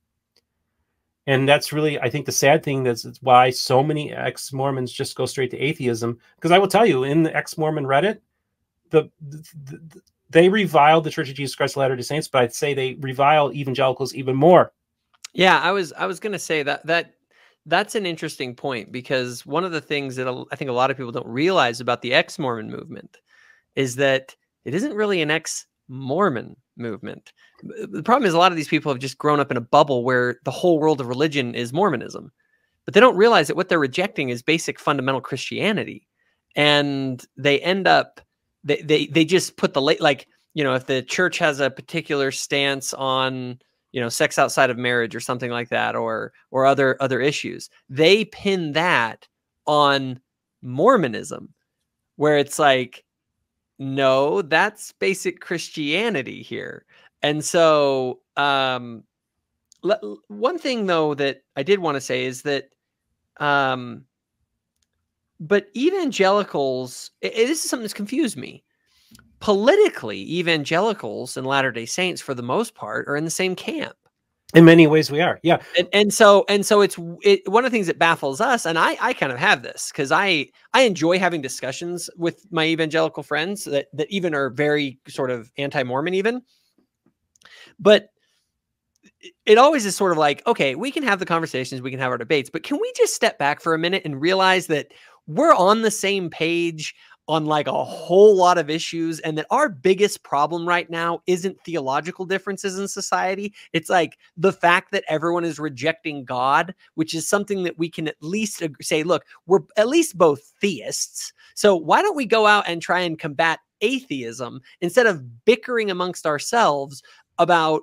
A: And that's really, I think, the sad thing. That's why so many ex-Mormons just go straight to atheism. Because I will tell you, in the ex-Mormon Reddit, they revile the Church of Jesus Christ of Latter-day Saints, but I'd say they revile evangelicals even more.
B: Yeah, I was going to say that's an interesting point, because one of the things that I think a lot of people don't realize about the ex-Mormon movement is that it isn't really an ex-Mormon movement. The problem is a lot of these people have just grown up in a bubble where the whole world of religion is Mormonism, but they don't realize that what they're rejecting is basic fundamental Christianity. And they end up, they just put like, you know, if the church has a particular stance on, you know, sex outside of marriage or something like that, or other issues, they pin that on Mormonism, where it's like, no, that's basic Christianity here. And so one thing though that I did want to say is that but evangelicals, this is something that's confused me. Politically, evangelicals and Latter-day Saints, for the most part, are in the same camp.
A: In many ways we are. Yeah.
B: And so it's one of the things that baffles us. And I kind of have this because I enjoy having discussions with my evangelical friends that even are very sort of anti-Mormon even. But it always is sort of like, okay, we can have the conversations, we can have our debates, but can we just step back for a minute and realize that we're on the same page on like a whole lot of issues, and that our biggest problem right now isn't theological differences in society. It's like the fact that everyone is rejecting God, which is something that we can at least say, look, we're at least both theists. So why don't we go out and try and combat atheism instead of bickering amongst ourselves about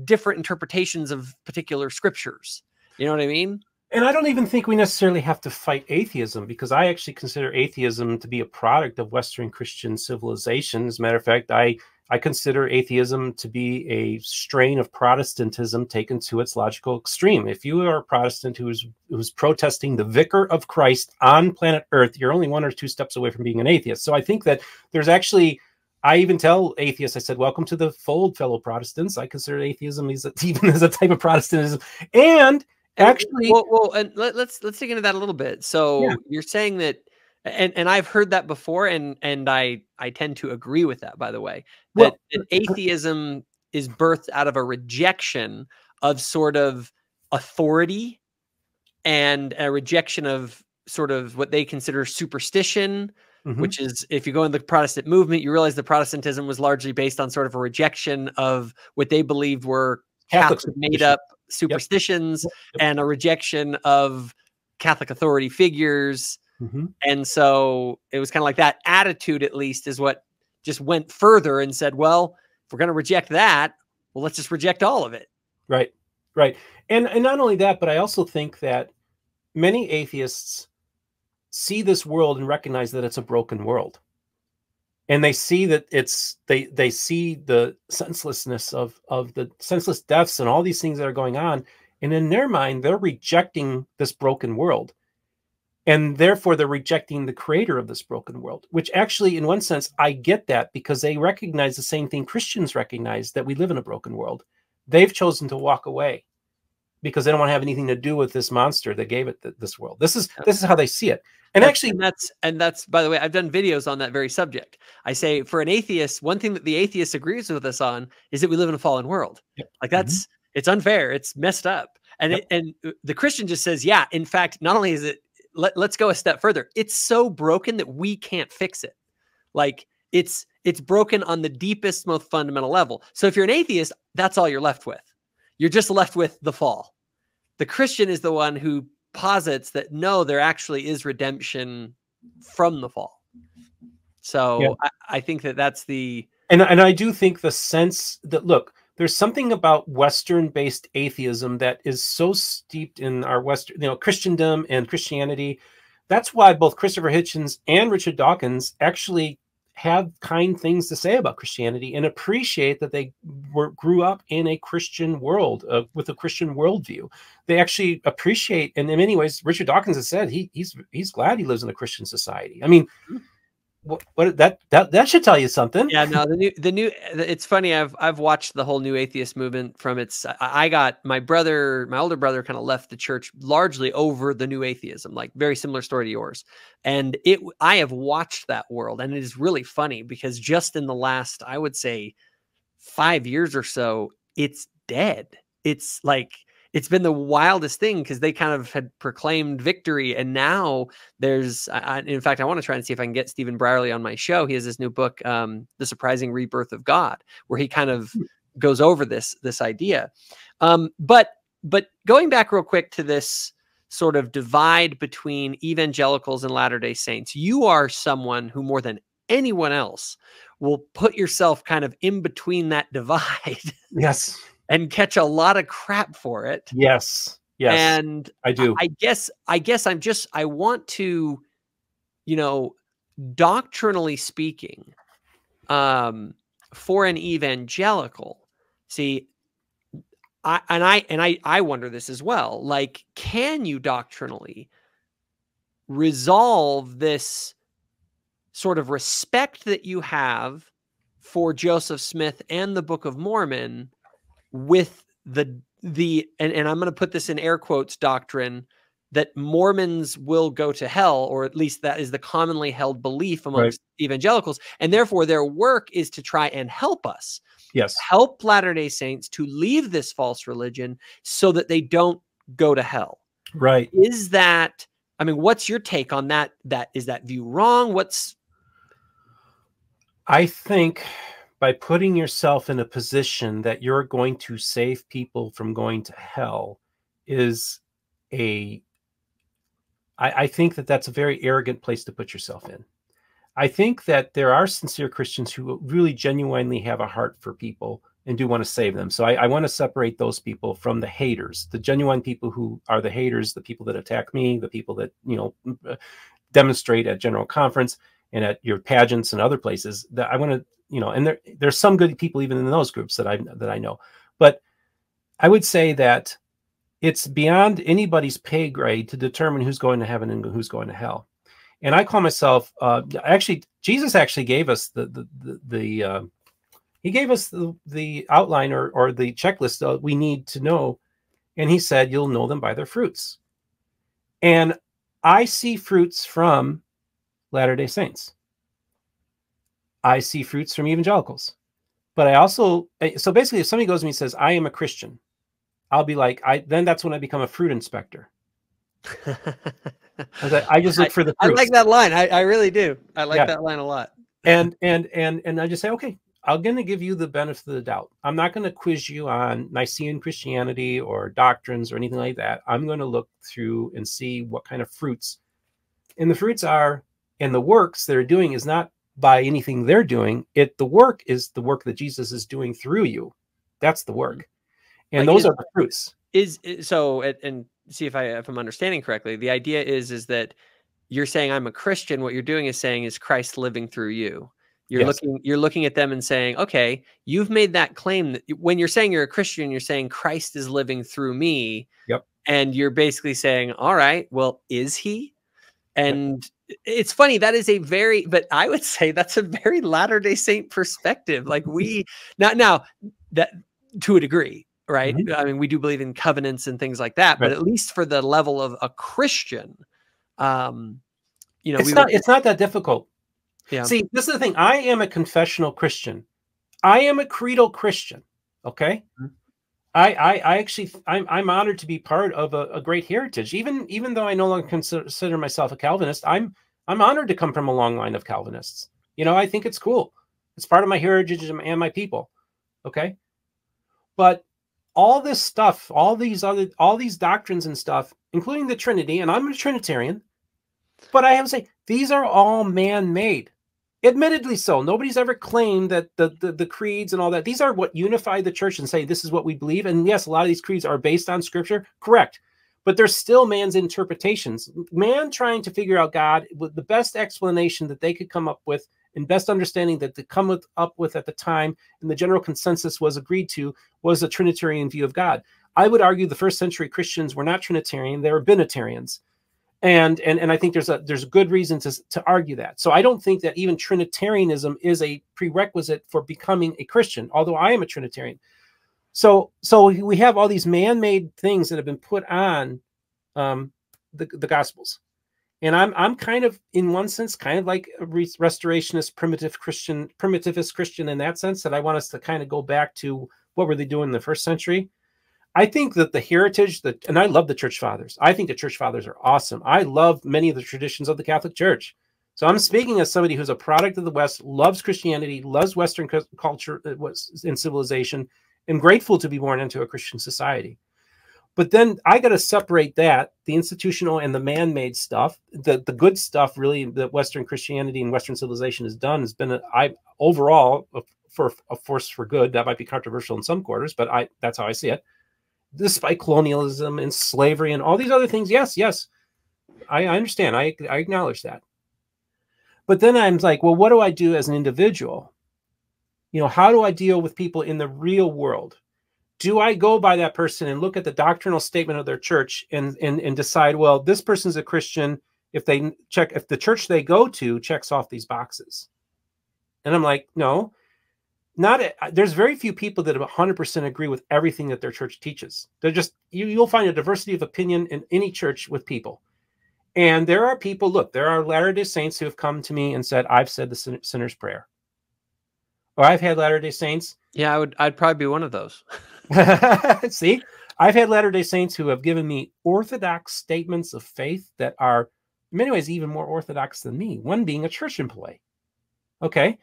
B: different interpretations of particular scriptures? You know what I mean?
A: And I don't even think we necessarily have to fight atheism, because I actually consider atheism to be a product of Western Christian civilization. As a matter of fact, I consider atheism to be a strain of Protestantism taken to its logical extreme. If you are a Protestant who's protesting the vicar of Christ on planet Earth, you're only 1 or 2 steps away from being an atheist. So I think that there's actually, I even tell atheists, I said, welcome to the fold, fellow Protestants. I consider atheism even as a type of Protestantism. And actually,
B: well, and let's dig into that a little bit. So yeah, you're saying that, and I've heard that before, and I tend to agree with that, by the way, that atheism is birthed out of a rejection of sort of authority and a rejection of sort of what they consider superstition, which is, if you go in the Protestant movement, you realize the Protestantism was largely based on sort of a rejection of what they believed were Catholic made up superstitions and a rejection of Catholic authority figures. And so it was kind of like that attitude, at least, is what just went further and said, well, if we're going to reject that, well, let's just reject all of it.
A: Right. Right. And not only that, but I also think that many atheists see this world and recognize that it's a broken world. And they see that they see the senselessness of the senseless deaths and all these things that are going on. And in their mind, they're rejecting this broken world. And therefore, they're rejecting the creator of this broken world, which actually, in one sense, I get that, because they recognize the same thing Christians recognize, that we live in a broken world. They've chosen to walk away because they don't want to have anything to do with this monster that gave it this world. This is how they see it. And actually,
B: that's by the way, I've done videos on that very subject. I say, for an atheist, one thing that the atheist agrees with us on is that we live in a fallen world. Like that's it's unfair, it's messed up. And and the Christian just says, yeah, in fact, not only is it, let's go a step further, it's so broken that we can't fix it. Like it's broken on the deepest, most fundamental level. So if you're an atheist, that's all you're left with. You're just left with the fall. The Christian is the one who posits that no, there actually is redemption from the fall. So I think that that's the...
A: And I do think the sense that, look, there's something about Western-based atheism that is so steeped in our Western, Christendom and Christianity. That's why both Christopher Hitchens and Richard Dawkins actually have kind things to say about Christianity and appreciate that they grew up in a Christian world with a Christian worldview. They actually appreciate, and in many ways, Richard Dawkins has said he's glad he lives in a Christian society. I mean, what that should tell you something.
B: Yeah, no, the new. It's funny. I've watched the whole new atheist movement from its. I got my older brother, kind of left the church largely over the new atheism, like very similar story to yours. And I have watched that world, and it is really funny because just in the last, I would say, 5 years or so, it's dead. It's like, it's been the wildest thing because they kind of had proclaimed victory. And now there's, in fact, I want to try and see if I can get Stephen Brierly on my show. He has this new book, The Surprising Rebirth of God, where he kind of goes over this idea. But going back real quick to this sort of divide between evangelicals and Latter-day Saints, you are someone who more than anyone else will put yourself kind of in between that divide.
A: Yes.
B: And catch a lot of crap for it.
A: Yes. Yes.
B: And
A: I do.
B: I guess I want to, doctrinally speaking, for an evangelical, see, I wonder this as well. Like, can you doctrinally resolve this sort of respect that you have for Joseph Smith and the Book of Mormon with the and I'm going to put this in air quotes, doctrine that Mormons will go to hell, or at least that is the commonly held belief amongst evangelicals, and therefore their work is to try and help us.
A: Yes.
B: Help Latter-day Saints to leave this false religion so that they don't go to hell.
A: Right.
B: Is that, I mean, what's your take on that? Is that view wrong?
A: I think by putting yourself in a position that you're going to save people from going to hell is I think that that's a very arrogant place to put yourself in. I think that there are sincere Christians who really genuinely have a heart for people and do want to save them. So I want to separate those people from the haters, the genuine people who are the haters, the people that attack me, the people that, you know, demonstrate at General Conference and at your pageants and other places. That I want to, you know, and there's some good people even in those groups that I know. But I would say that it's beyond anybody's pay grade to determine who's going to heaven and who's going to hell. And I call myself actually, Jesus actually gave us he gave us the outline or the checklist we need to know. And he said, you'll know them by their fruits. And I see fruits from Latter-day Saints. I see fruits from evangelicals. But I also, so basically if somebody goes to me and says, I am a Christian, I'll be like, then that's when I become a fruit inspector. I just look for the fruits.
B: I like that line. I really do. I like that line a lot.
A: And I just say, okay, I'm going to give you the benefit of the doubt. I'm not going to quiz you on Nicene Christianity or doctrines or anything like that. I'm going to look through and see what kind of fruits. And the fruits are, and the works they're doing is not by anything they're doing. The work is the work that Jesus is doing through you. That's the work. And those are the fruits.
B: And see if I'm understanding correctly. The idea is that you're saying I'm a Christian. What you're doing is saying is Christ living through you. You're looking at them and saying, okay, you've made that claim that when you're saying you're a Christian, you're saying Christ is living through me.
A: Yep.
B: And you're basically saying, all right, well, is he? And it's funny, but I would say that's a very Latter-day Saint perspective. Like now that to a degree, right?
A: Mm-hmm.
B: I mean, we do believe in covenants and things like that, but at least for the level of a Christian, you know,
A: it's not that difficult.
B: Yeah.
A: See, this is the thing. I am a confessional Christian. I am a creedal Christian. Okay. Mm-hmm. I'm honored to be part of a great heritage. Even though I no longer consider myself a Calvinist, I'm honored to come from a long line of Calvinists. You know, I think it's cool. It's part of my heritage and my people. Okay. But all this stuff, all these doctrines and stuff, including the Trinity, and I'm a Trinitarian, but I have to say, these are all man-made. Admittedly so. Nobody's ever claimed that the creeds and all that, these are what unify the church and say, this is what we believe. And yes, a lot of these creeds are based on scripture. Correct. But they're still man's interpretations. Man trying to figure out God with the best explanation that they could come up with and best understanding that they come up with at the time, and the general consensus was agreed to, was a Trinitarian view of God. I would argue the first century Christians were not Trinitarian, they were Binitarians. And I think there's a good reason to argue that. So I don't think that even Trinitarianism is a prerequisite for becoming a Christian, although I am a Trinitarian. So we have all these man-made things that have been put on the Gospels. And I'm kind of, in one sense, kind of like a restorationist, primitivist Christian in that sense, that I want us to kind of go back to what were they doing in the first century. I think that the heritage, and I love the church fathers. I think the church fathers are awesome. I love many of the traditions of the Catholic Church. So I'm speaking as somebody who's a product of the West, loves Christianity, loves Western culture and civilization, and grateful to be born into a Christian society. But then I got to separate that, the institutional and the man-made stuff. The good stuff, really, that Western Christianity and Western civilization has done has been, overall, for a force for good. That might be controversial in some quarters, but that's how I see it. Despite colonialism and slavery and all these other things, yes, I understand. I acknowledge that. But then I'm like, well, what do I do as an individual? You know, how do I deal with people in the real world? Do I go by that person and look at the doctrinal statement of their church and decide, well, this person's a Christian if the church they go to checks off these boxes. And I'm like, no, there's very few people that 100% agree with everything that their church teaches. They're just, you'll find a diversity of opinion in any church with people. And there are people, look, there are Latter-day Saints who have come to me and said, I've said the sinner's prayer. Or I've had Latter-day Saints.
B: Yeah, I'd probably be one of those.
A: See, I've had Latter-day Saints who have given me orthodox statements of faith that are in many ways even more orthodox than me, one being a church employee. Okay.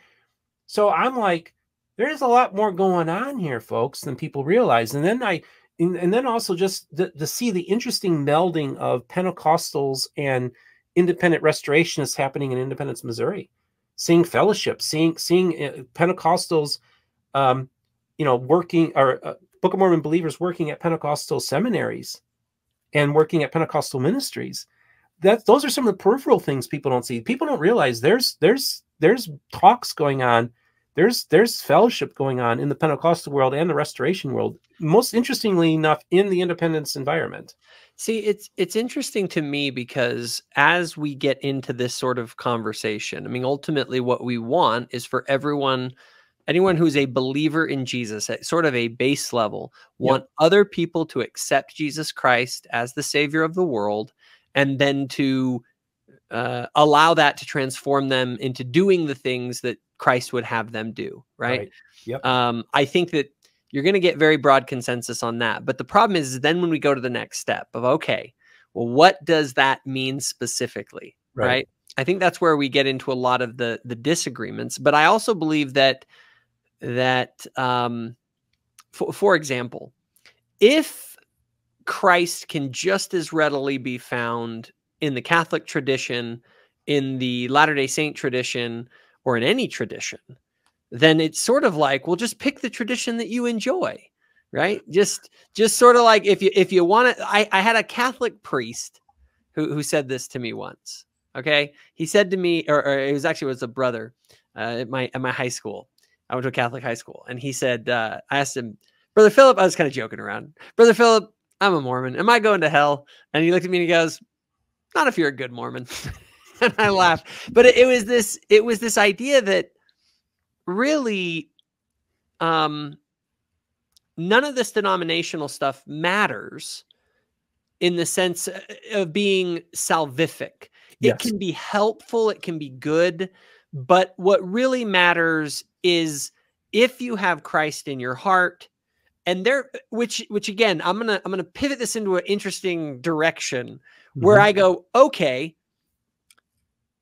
A: So I'm like, there's a lot more going on here, folks, than people realize. And then also just to see the interesting melding of Pentecostals and independent restorationists happening in Independence, Missouri, seeing fellowship, seeing Pentecostals, working, or Book of Mormon believers working at Pentecostal seminaries and working at Pentecostal ministries. Those are some of the peripheral things people don't see. People don't realize there's talks going on. There's fellowship going on in the Pentecostal world and the Restoration world. Most interestingly enough, in the independence environment.
B: See, it's interesting to me because as we get into this sort of conversation, I mean, ultimately what we want is for anyone who's a believer in Jesus at sort of a base level, want other people to accept Jesus Christ as the Savior of the world, and then to allow that to transform them into doing the things that Christ would have them do. Right.
A: Yep.
B: I think that you're going to get very broad consensus on that. But the problem is then when we go to the next step of, okay, well, what does that mean specifically? Right. I think that's where we get into a lot of the disagreements. But I also believe that for example, if Christ can just as readily be found in the Catholic tradition, in the Latter-day Saint tradition, or in any tradition, then it's sort of like, well, just pick the tradition that you enjoy, right? Just sort of like if you want to. I had a Catholic priest who said this to me once. Okay, he said to me, or it was a brother at my high school. I went to a Catholic high school, and he said, I asked him, Brother Philip, I was kind of joking around, Brother Philip, I'm a Mormon. Am I going to hell? And he looked at me and he goes, not if you're a good Mormon. And I laughed. But it was this idea that really none of this denominational stuff matters in the sense of being salvific. It can be helpful, it can be good, but what really matters is if you have Christ in your heart, and which again, I'm gonna pivot this into an interesting direction where I go, okay,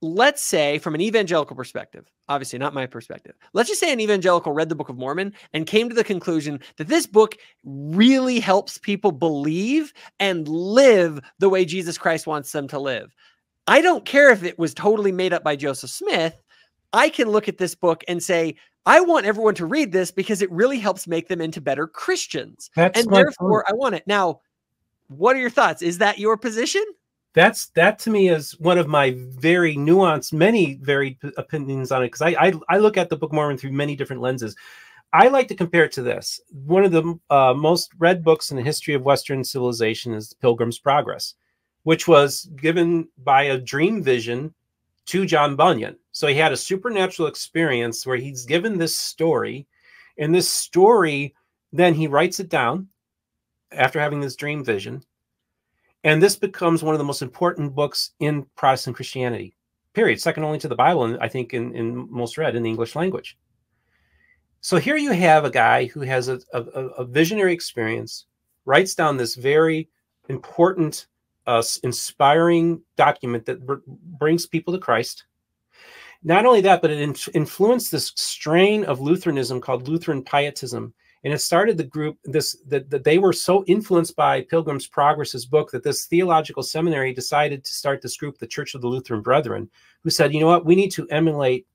B: let's say from an evangelical perspective, obviously not my perspective, let's just say an evangelical read the Book of Mormon and came to the conclusion that this book really helps people believe and live the way Jesus Christ wants them to live. I don't care if it was totally made up by Joseph Smith. I can look at this book and say, I want everyone to read this because it really helps make them into better Christians. And therefore I want it. Now, what are your thoughts? Is that your position?
A: That to me is one of my very nuanced, many varied opinions on it, because I look at the Book of Mormon through many different lenses. I like to compare it to this. One of the most read books in the history of Western civilization is Pilgrim's Progress, which was given by a dream vision to John Bunyan. So he had a supernatural experience where he's given this story, and this story, then he writes it down after having this dream vision. And this becomes one of the most important books in Protestant Christianity, period. Second only to the Bible, and I think in most read in the English language. So here you have a guy who has a visionary experience, writes down this very important, inspiring document that brings people to Christ. Not only that, but it influenced this strain of Lutheranism called Lutheran Pietism. And it started the group, that they were so influenced by Pilgrim's Progress's book that this theological seminary decided to start this group, the Church of the Lutheran Brethren, who said, you know what, we need to emulate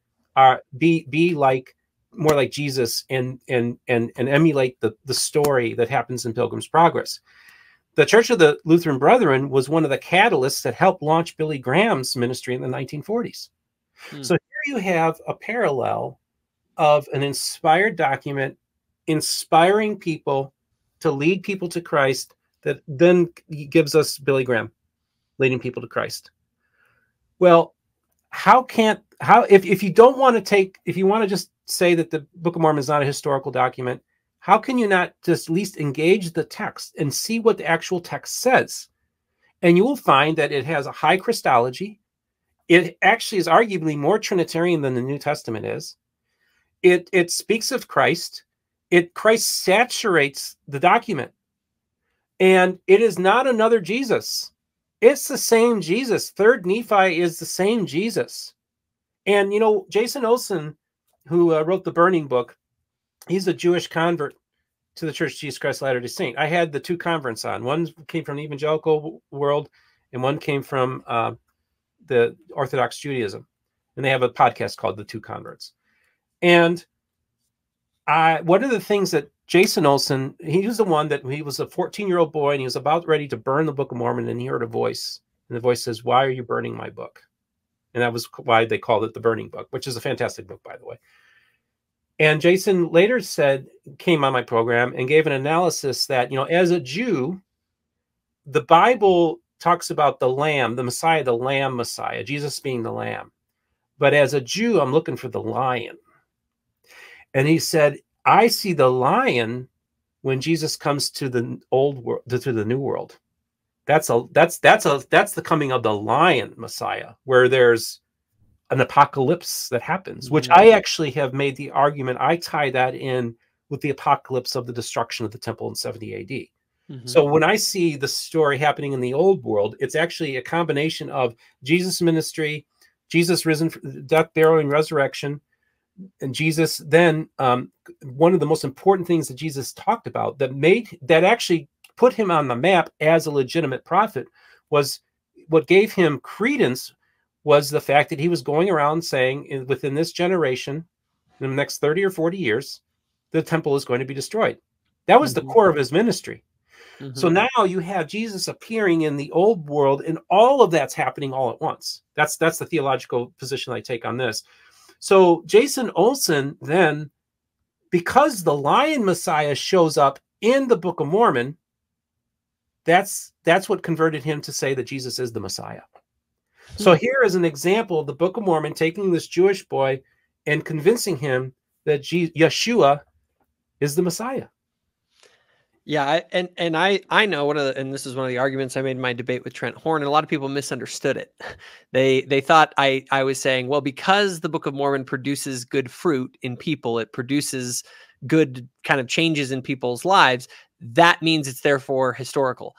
A: be like more like Jesus and emulate the story that happens in Pilgrim's Progress. The Church of the Lutheran Brethren was one of the catalysts that helped launch Billy Graham's ministry in the 1940s. So here you have a parallel of an inspired document inspiring people to lead people to Christ that then gives us Billy Graham leading people to Christ. Well, if you don't want to if you want to just say that the Book of Mormon is not a historical document, how can you not just at least engage the text and see what the actual text says? And you will find that it has a high Christology. It actually is arguably more Trinitarian than the New Testament is. It speaks of Christ. Christ saturates the document. And it is not another Jesus. It's the same Jesus. Third Nephi is the same Jesus. And, you know, Jason Olson, who wrote the Burning Book, he's a Jewish convert to the Church of Jesus Christ of Latter-day Saint. I had the two converts on. One came from the evangelical world, and one came from the Orthodox Judaism. And they have a podcast called The Two Converts. And one of the things that Jason Olson, he was the one that he was a 14-year-old boy, and he was about ready to burn the Book of Mormon, and he heard a voice. And the voice says, "Why are you burning my book?" And that was why they called it the Burning Book, which is a fantastic book, by the way. And Jason later came on my program and gave an analysis that, you know, as a Jew, the Bible talks about the Lamb, the Messiah, the Lamb Messiah, Jesus being the Lamb. But as a Jew, I'm looking for the Lion. And he said, I see the Lion when Jesus comes to the old world, to the new world. That's the coming of the Lion Messiah, where there's an apocalypse that happens, which I actually have made the argument. I tie that in with the apocalypse of the destruction of the temple in 70 AD. So when I see the story happening in the old world, it's actually a combination of Jesus' ministry, Jesus risen from death, burial, and resurrection. And Jesus then, one of the most important things that Jesus talked about that actually put him on the map as a legitimate prophet was what gave him credence was the fact that he was going around saying within this generation, in the next 30 or 40 years, the temple is going to be destroyed. That was the core of his ministry. So now you have Jesus appearing in the old world, and all of that's happening all at once. That's the theological position I take on this. So Jason Olson then, because the Lion Messiah shows up in the Book of Mormon, that's what converted him to say that Jesus is the Messiah. So here is an example of the Book of Mormon taking this Jewish boy and convincing him that Yeshua is the Messiah.
B: Yeah, and I know and this is one of the arguments I made in my debate with Trent Horn, and a lot of people misunderstood it. They thought I was saying, well, because the Book of Mormon produces good fruit in people, it produces good kind of changes in people's lives, that means it's therefore historical.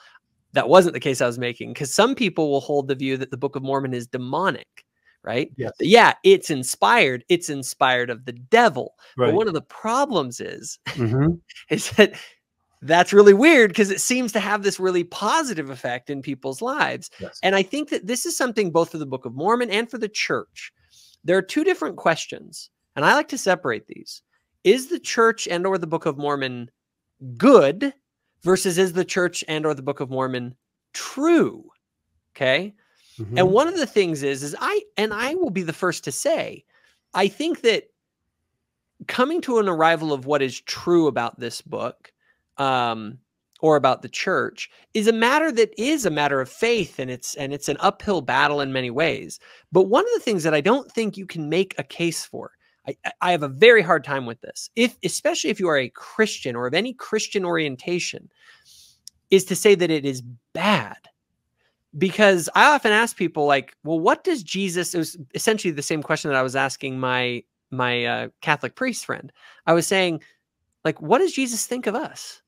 B: That wasn't the case I was making, because some people will hold the view that the Book of Mormon is demonic, right?
A: Yes.
B: Yeah, it's inspired. It's inspired of the devil.
A: Right.
B: But one of the problems is that that's really weird, because it seems to have this really positive effect in people's lives.
A: Yes.
B: And I think that this is something both for the Book of Mormon and for the church. There are two different questions, and I like to separate these. Is the church and or the Book of Mormon good versus is the church and or the Book of Mormon true? Okay. And one of the things is I will be the first to say, I think that coming to an arrival of what is true about this book, or about the church, is a matter of faith, and it's an uphill battle in many ways. But one of the things that I don't think you can make a case for, I have a very hard time with this, especially if you are a Christian or of any Christian orientation, is to say that it is bad. Because I often ask people, like, well, what does Jesus, it was essentially the same question that I was asking my Catholic priest friend. I was saying, like, what does Jesus think of us?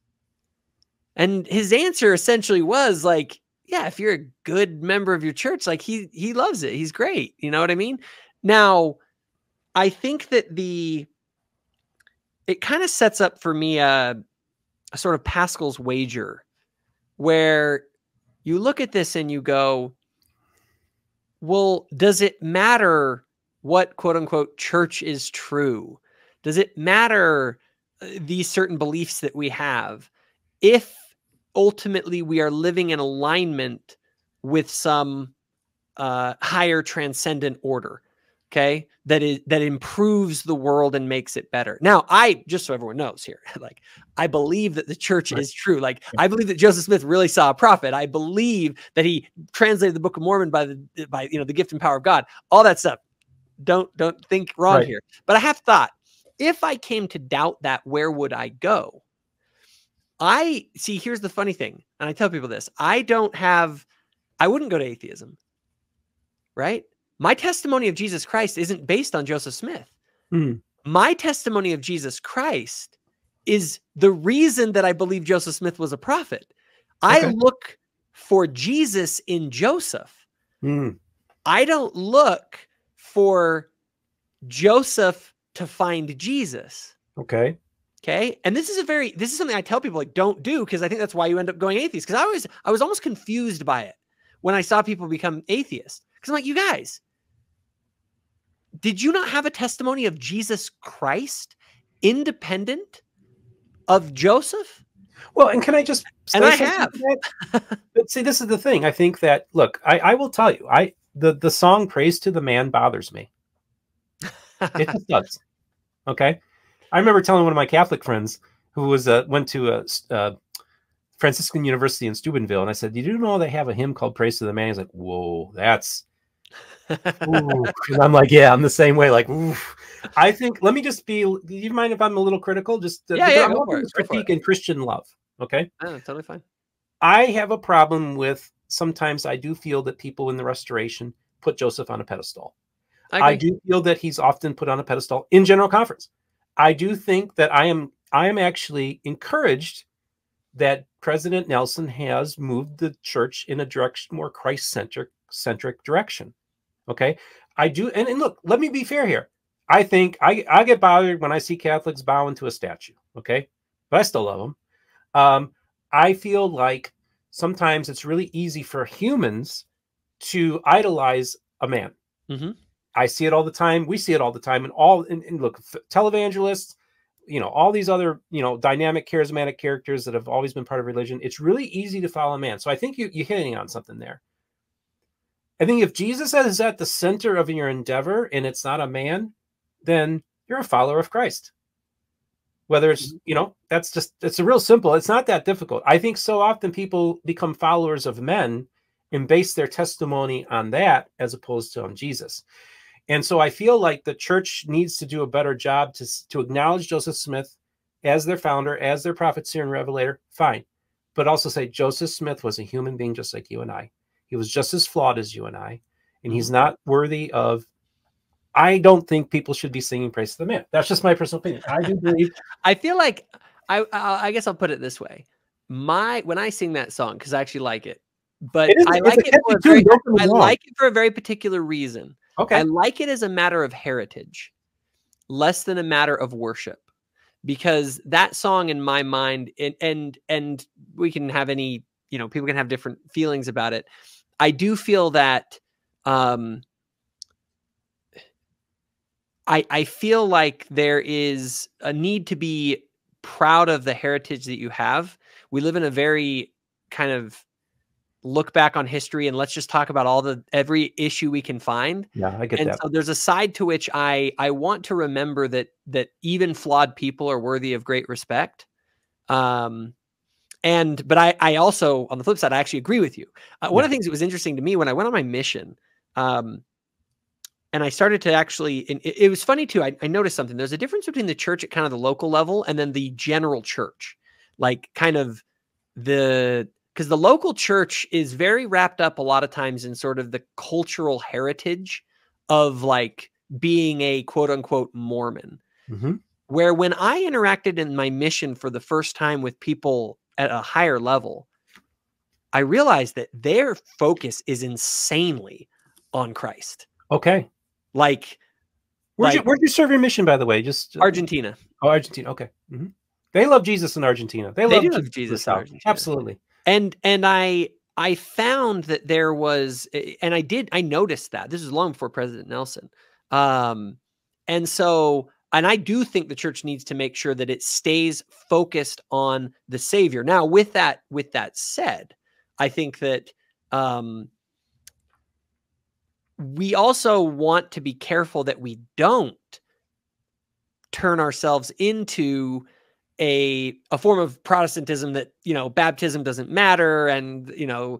B: And his answer essentially was like, yeah, if you're a good member of your church, like he loves it. He's great. You know what I mean? Now, I think that it kind of sets up for me a sort of Pascal's wager, where you look at this and you go, well, does it matter what quote unquote church is true? Does it matter these certain beliefs that we have if ultimately we are living in alignment with some higher transcendent order? Okay. That improves the world and makes it better. Now, just so everyone knows here, like, I believe that the church is true. Like, I believe that Joseph Smith really saw a prophet. I believe that he translated the Book of Mormon by the gift and power of God, all that stuff. Don't think wrong here. But I have thought, if I came to doubt that, where would I go? Here's the funny thing. And I tell people this, I wouldn't go to atheism, right? My testimony of Jesus Christ isn't based on Joseph Smith. My testimony of Jesus Christ is the reason that I believe Joseph Smith was a prophet. I look for Jesus in Joseph. I don't look for Joseph to find Jesus. Okay. And this is something I tell people, like, don't do, because I think that's why you end up going atheist. Because I was almost confused by it when I saw people become atheists. Because I'm like, you guys, did you not have a testimony of Jesus Christ independent of Joseph?
A: Well, and can I just say,
B: and I have.
A: But see, this is the thing. I think that, look, I will tell you, the song "Praise to the Man" bothers me. It just does. Okay. I remember telling one of my Catholic friends who went to a Franciscan University in Steubenville, and I said, "Did you know they have a hymn called Praise to the Man?" He's like, "Whoa, that's..." And I'm like, yeah, I'm the same way. Like, oof. I think, let me just be, do you mind if I'm a little critical? Just
B: yeah, go for it.
A: Critique and Christian love. Okay.
B: Totally fine.
A: I have a problem with, sometimes I do feel that people in the Restoration put Joseph on a pedestal. I do feel that he's often put on a pedestal in General Conference. I do think that I am actually encouraged that President Nelson has moved the church in a direction, more Christ-centric direction. Okay. I do. And look, let me be fair here. I think I get bothered when I see Catholics bowing to a statue. Okay. But I still love them. I feel like sometimes it's really easy for humans to idolize a man. I see it all the time. We see it all the time. And look, televangelists, all these other, dynamic, charismatic characters that have always been part of religion. It's really easy to follow a man. So I think you're hitting on something there. I think if Jesus is at the center of your endeavor and it's not a man, then you're a follower of Christ. Whether it's, it's a real simple. It's not that difficult. I think so often people become followers of men and base their testimony on that as opposed to on Jesus. And so I feel like the church needs to do a better job to acknowledge Joseph Smith as their founder, as their prophet, seer, and revelator. Fine. But also say Joseph Smith was a human being just like you and I. He was just as flawed as you and I, and he's not worthy of. I don't think people should be singing praise to the man. That's just my personal opinion. I do believe.
B: I feel like I guess I'll put it this way: when I sing that song, because I actually like it, but I like it for a very particular reason. Okay, I like it as a matter of heritage, less than a matter of worship, because that song in my mind, and we can have any, people can have different feelings about it. I do feel that I feel like there is a need to be proud of the heritage that you have. We live in a very kind of look back on history and let's just talk about every issue we can find.
A: Yeah, I get that.
B: So there's a side to which I want to remember that even flawed people are worthy of great respect. But I also, on the flip side, I actually agree with you. One of the things that was interesting to me when I went on my mission, and I started to actually, it was funny too. I noticed something. There's a difference between the church at kind of the local level and then the general church, like kind of because the local church is very wrapped up a lot of times in sort of the cultural heritage of like being a quote unquote Mormon. Where when I interacted in my mission for the first time with people at a higher level, I realized that their focus is insanely on Christ.
A: Okay.
B: Like,
A: where'd you serve your mission, by the way? Just
B: Argentina.
A: Oh, Argentina. Okay. They love Jesus in Argentina. They love
B: Jesus in Argentina.
A: Absolutely.
B: And I found that there was, and I noticed that this was long before President Nelson. And so, and I do think the church needs to make sure that it stays focused on the Savior. Now, with that said, I think that we also want to be careful that we don't turn ourselves into a form of Protestantism that, you know, baptism doesn't matter, and, you know,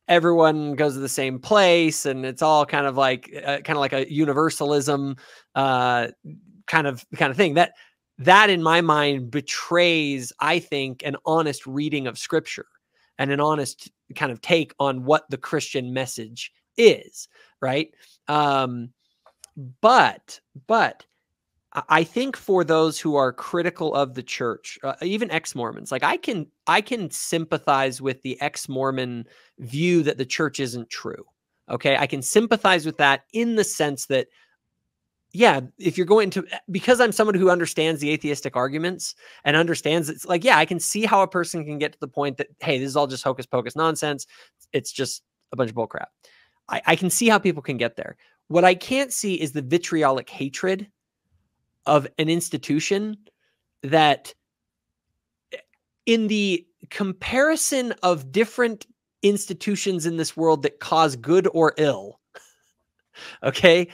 B: everyone goes to the same place, and it's all kind of like a universalism kind of thing. That in my mind betrays, I think, an honest reading of Scripture and an honest kind of take on what the Christian message is, right? But I think for those who are critical of the church, even ex-Mormons, like I can sympathize with the ex-Mormon view that the church isn't true. Okay. I can sympathize with that in the sense that, yeah, if you're going to, because I'm someone who understands the atheistic arguments and understands it's like, yeah, I can see how a person can get to the point that, hey, this is all just hocus pocus nonsense. It's just a bunch of bull crap. I can see how people can get there. What I can't see is the vitriolic hatred of an institution that, in the comparison of different institutions in this world that cause good or ill, okay,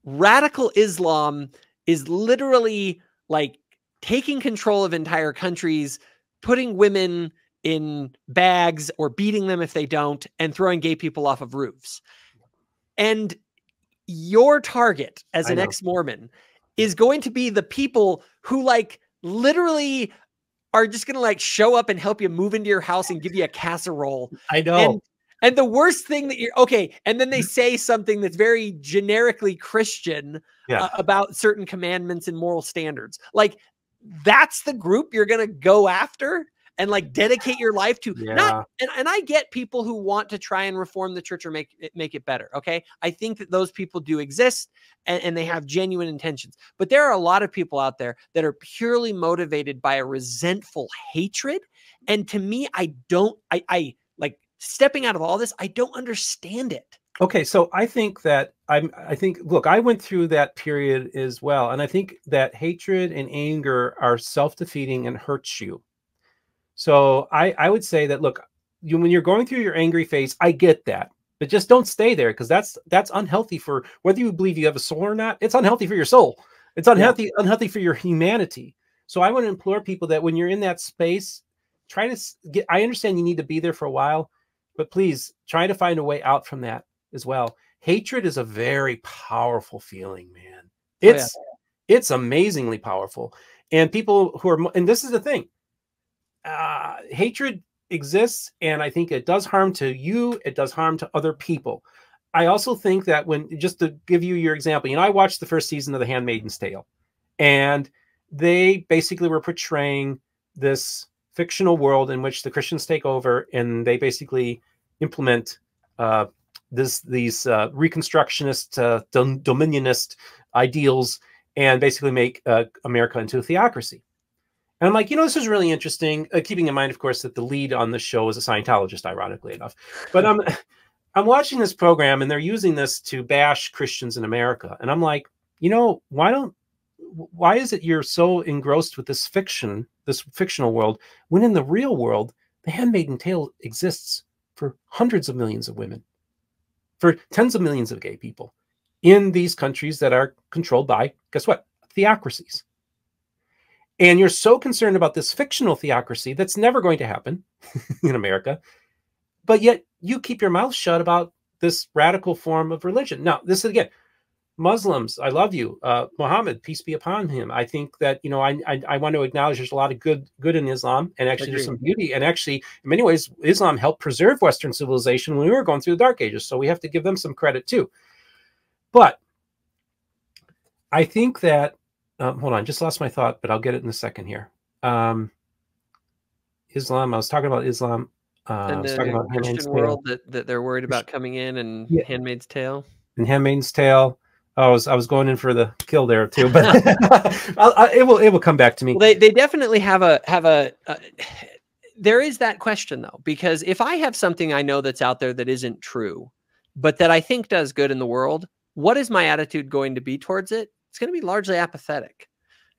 B: radical Islam is literally like taking control of entire countries, putting women in bags or beating them if they don't, and throwing gay people off of roofs. And your target as an ex-Mormon is going to be the people who like literally are just going to like show up and help you move into your house and give you a casserole.
A: I know.
B: And the worst thing that you're okay. And then they say something that's very generically Christian about certain commandments and moral standards. Like, that's the group you're going to go after and like dedicate your life to. And I get people who want to try and reform the church or make it better. Okay. I think that those people do exist, and they have genuine intentions, but there are a lot of people out there that are purely motivated by a resentful hatred. And to me, I like stepping out of all this. I don't understand it.
A: Okay. So I think that look, I went through that period as well. And I think that hatred and anger are self-defeating and hurts you. So I would say that, look, when you're going through your angry phase, I get that, but just don't stay there, because that's unhealthy for whether you believe you have a soul or not. It's unhealthy for your soul. It's unhealthy for your humanity. So I want to implore people that when you're in that space, try to get, I understand you need to be there for a while, but please try to find a way out from that as well. Hatred is a very powerful feeling, man. It's amazingly powerful. And people who are, and this is the thing, hatred exists, and I think it does harm to you. It does harm to other people. I also think that just to give you your example, I watched the first season of The Handmaid's Tale, and they basically were portraying this fictional world in which the Christians take over, and they basically implement these reconstructionist, dominionist ideals, and basically make America into a theocracy. And I'm like, this is really interesting, keeping in mind, of course, that the lead on the show is a Scientologist, ironically enough. But I'm watching this program, and they're using this to bash Christians in America. And I'm like, why is it you're so engrossed with this fictional world, when in the real world, The Handmaid's Tale exists for hundreds of millions of women, for tens of millions of gay people in these countries that are controlled by, guess what, theocracies. And you're so concerned about this fictional theocracy that's never going to happen in America, but yet you keep your mouth shut about this radical form of religion. Now, this is, again, Muslims, I love you. Muhammad, peace be upon him. I think that, I want to acknowledge there's a lot of good in Islam, and actually there's some beauty. And actually, in many ways, Islam helped preserve Western civilization when we were going through the Dark Ages. So we have to give them some credit too. But I think that, hold on, just lost my thought, but I'll get it in a second here. Islam, I was talking about Islam.
B: And the Christian world that they're worried about coming in, and Handmaid's Tale. And
A: Handmaid's Tale. I was going in for the kill there too, but it will come back to me.
B: Well, they definitely have a there is that question though, because if I have something I know that's out there that isn't true, but that I think does good in the world, what is my attitude going to be towards it? It's going to be largely apathetic.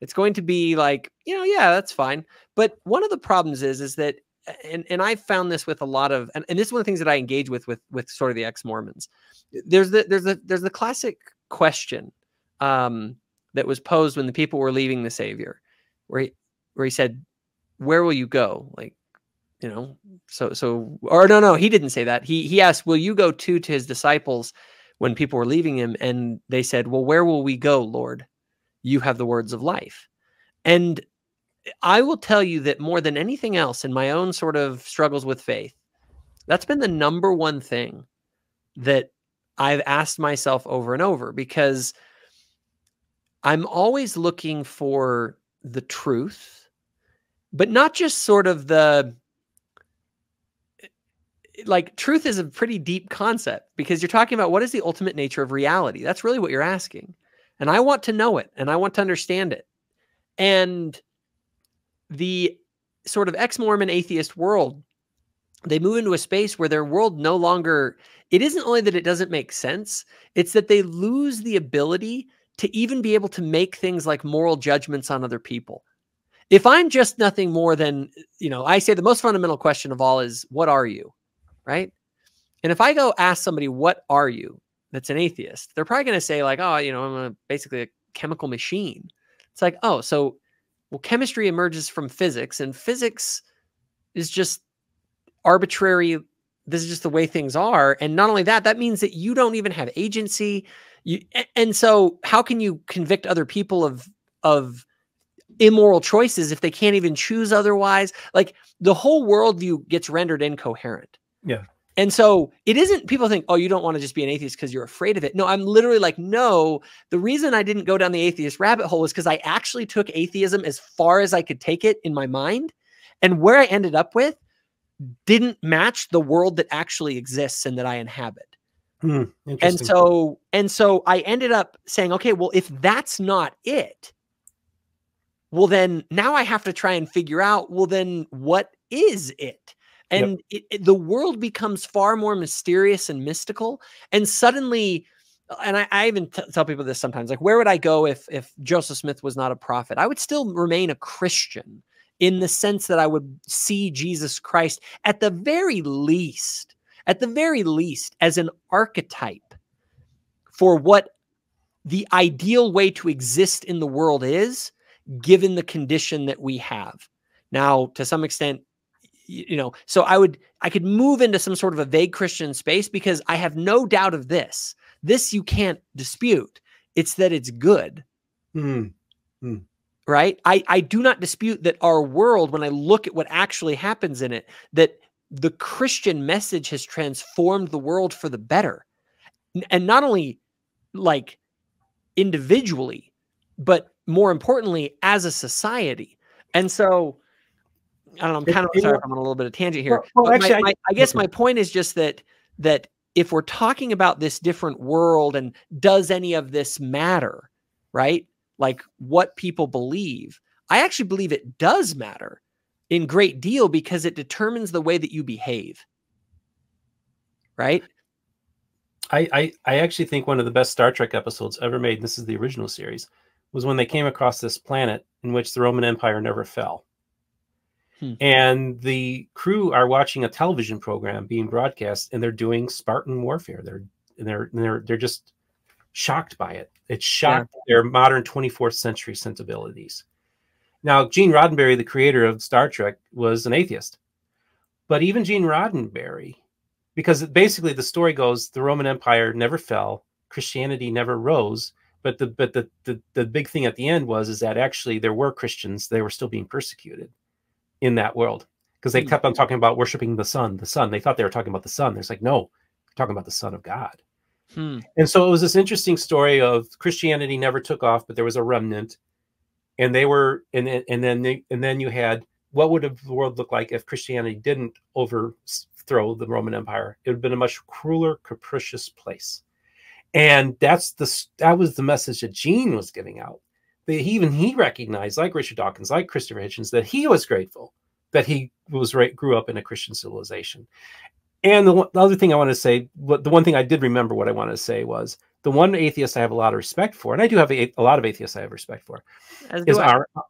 B: It's going to be like, yeah, that's fine. But one of the problems is that and I found this with a lot of, and this is one of the things that I engage with sort of the ex-Mormons. There's the classic question that was posed when the people were leaving the Savior, where he said, "Where will you go?" Like, you know, or no, he didn't say that. He asked, "Will you go too?" to his disciples when people were leaving him, and they said, "Well, where will we go, Lord? You have the words of life." And I will tell you that more than anything else in my own sort of struggles with faith, that's been the number one thing that I've asked myself over and over, because I'm always looking for the truth, but not just sort of like, truth is a pretty deep concept, because you're talking about what is the ultimate nature of reality. That's really what you're asking. And I want to know it, and I want to understand it. And the sort of ex-Mormon atheist world, they move into a space where their world no longer, it isn't only that it doesn't make sense, it's that they lose the ability to even be able to make things like moral judgments on other people. If I'm just nothing more than, you know, I say the most fundamental question of all is, what are you? Right? And if I go ask somebody, what are you? That's an atheist, they're probably going to say like, oh, you know, I'm basically a chemical machine. It's like, oh, so, well, chemistry emerges from physics, and physics is just arbitrary. This is just the way things are. And not only that, that means that you don't even have agency. And so how can you convict other people of immoral choices if they can't even choose otherwise? Like, the whole worldview gets rendered incoherent.
A: Yeah.
B: And so it isn't, people think, oh, you don't want to just be an atheist because you're afraid of it. No, I'm literally like, no, the reason I didn't go down the atheist rabbit hole is because I actually took atheism as far as I could take it in my mind. And where I ended up with didn't match the world that actually exists and that I inhabit. And so I ended up saying, okay, well, if that's not it, well, then now I have to try and figure out, well, then what is it? And the world becomes far more mysterious and mystical. And suddenly, and I even tell people this sometimes, like, where would I go if Joseph Smith was not a prophet? I would still remain a Christian, in the sense that I would see Jesus Christ at the very least, as an archetype for what the ideal way to exist in the world is, given the condition that we have. Now, to some extent, you know, so I could move into some sort of a vague Christian space, because I have no doubt of this. This you can't dispute. It's that it's good. Right? I do not dispute that our world, when I look at what actually happens in it, that the Christian message has transformed the world for the better. And not only like individually, but more importantly, as a society. And so, I don't know, I'm kind of sorry if I'm on a little bit of tangent here. Well, actually, I guess my point is just that if we're talking about this different world, and does any of this matter, right? Like, what people believe, I actually believe it does matter in great deal, because it determines the way that you behave. Right?
A: I actually think one of the best Star Trek episodes ever made, and this is the original series, was when they came across this planet in which the Roman Empire never fell. And the crew are watching a television program being broadcast, and they're doing Spartan warfare. They're just shocked by it. It shocked their modern 24th century sensibilities. Now, Gene Roddenberry, the creator of Star Trek, was an atheist. But even Gene Roddenberry, because basically the story goes, the Roman Empire never fell, Christianity never rose, but the big thing at the end is that actually there were Christians, they were still being persecuted in that world, because they kept on talking about worshiping the sun. They thought they were talking about the sun. They're like, no, we're talking about the Son of God. And so it was this interesting story of Christianity never took off, but there was a remnant, and they were, and then you had, what would have the world look like if Christianity didn't overthrow the Roman Empire? It would have been a much crueler, capricious place. And that was the message that Gene was giving out. He recognized, like Richard Dawkins, like Christopher Hitchens, that he was grateful that he grew up in a Christian civilization. And the other thing I want to say, the one thing I did remember what I wanted to say was, the one atheist I have a lot of respect for, and I do have a lot of atheists I have respect for, is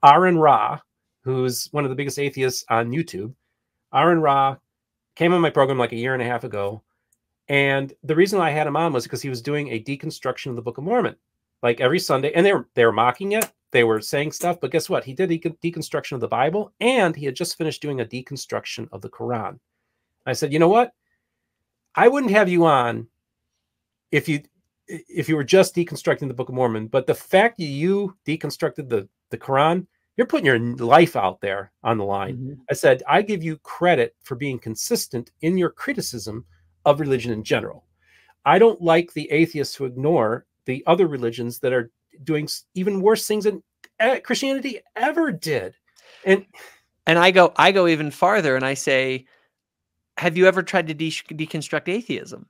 A: Aaron Ra, who's one of the biggest atheists on YouTube. Aaron Ra came on my program like a year and a half ago. And the reason I had him on was because he was doing a deconstruction of the Book of Mormon, like every Sunday. And they were mocking it. They were saying stuff. But guess what? He did a deconstruction of the Bible, and he had just finished doing a deconstruction of the Quran. I said, you know what? I wouldn't have you on if you were just deconstructing the Book of Mormon. But the fact that you deconstructed the Quran, you're putting your life out there on the line. Mm-hmm. I said, I give you credit for being consistent in your criticism of religion in general. I don't like the atheists who ignore the other religions that are doing even worse things than Christianity ever did. And
B: I go even farther, and I say, have you ever tried to deconstruct atheism?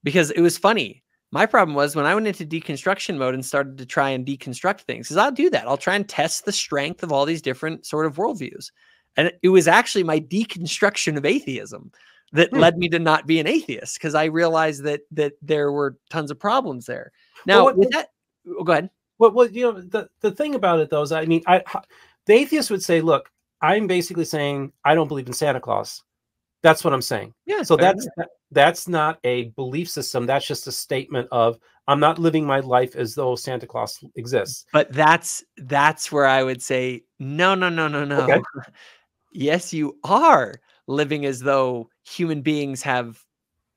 B: Because it was funny. My problem was when I went into deconstruction mode and started to try and deconstruct things, because I'll do that. I'll try and test the strength of all these different sort of worldviews. And it was actually my deconstruction of atheism that led me to not be an atheist, because I realized that there were tons of problems there. Now, go ahead.
A: Well, you know, the thing about it, though, is, I mean, the atheist would say, look, I'm basically saying I don't believe in Santa Claus. That's what I'm saying. Yeah. So that's not a belief system. That's just a statement of, I'm not living my life as though Santa Claus exists.
B: But that's where I would say, no. Okay. Yes, you are living as though human beings have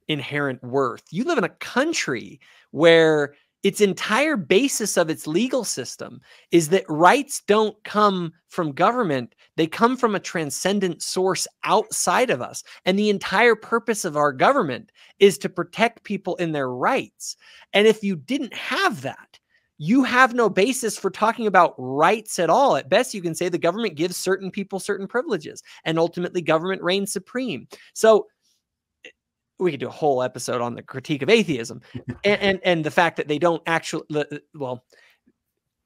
B: inherent worth. You live in a country where its entire basis of its legal system is that rights don't come from government. They come from a transcendent source outside of us. And the entire purpose of our government is to protect people in their rights. And if you didn't have that, you have no basis for talking about rights at all. At best, you can say the government gives certain people certain privileges, and ultimately government reigns supreme. So we could do a whole episode on the critique of atheism and the fact that they don't actually, well,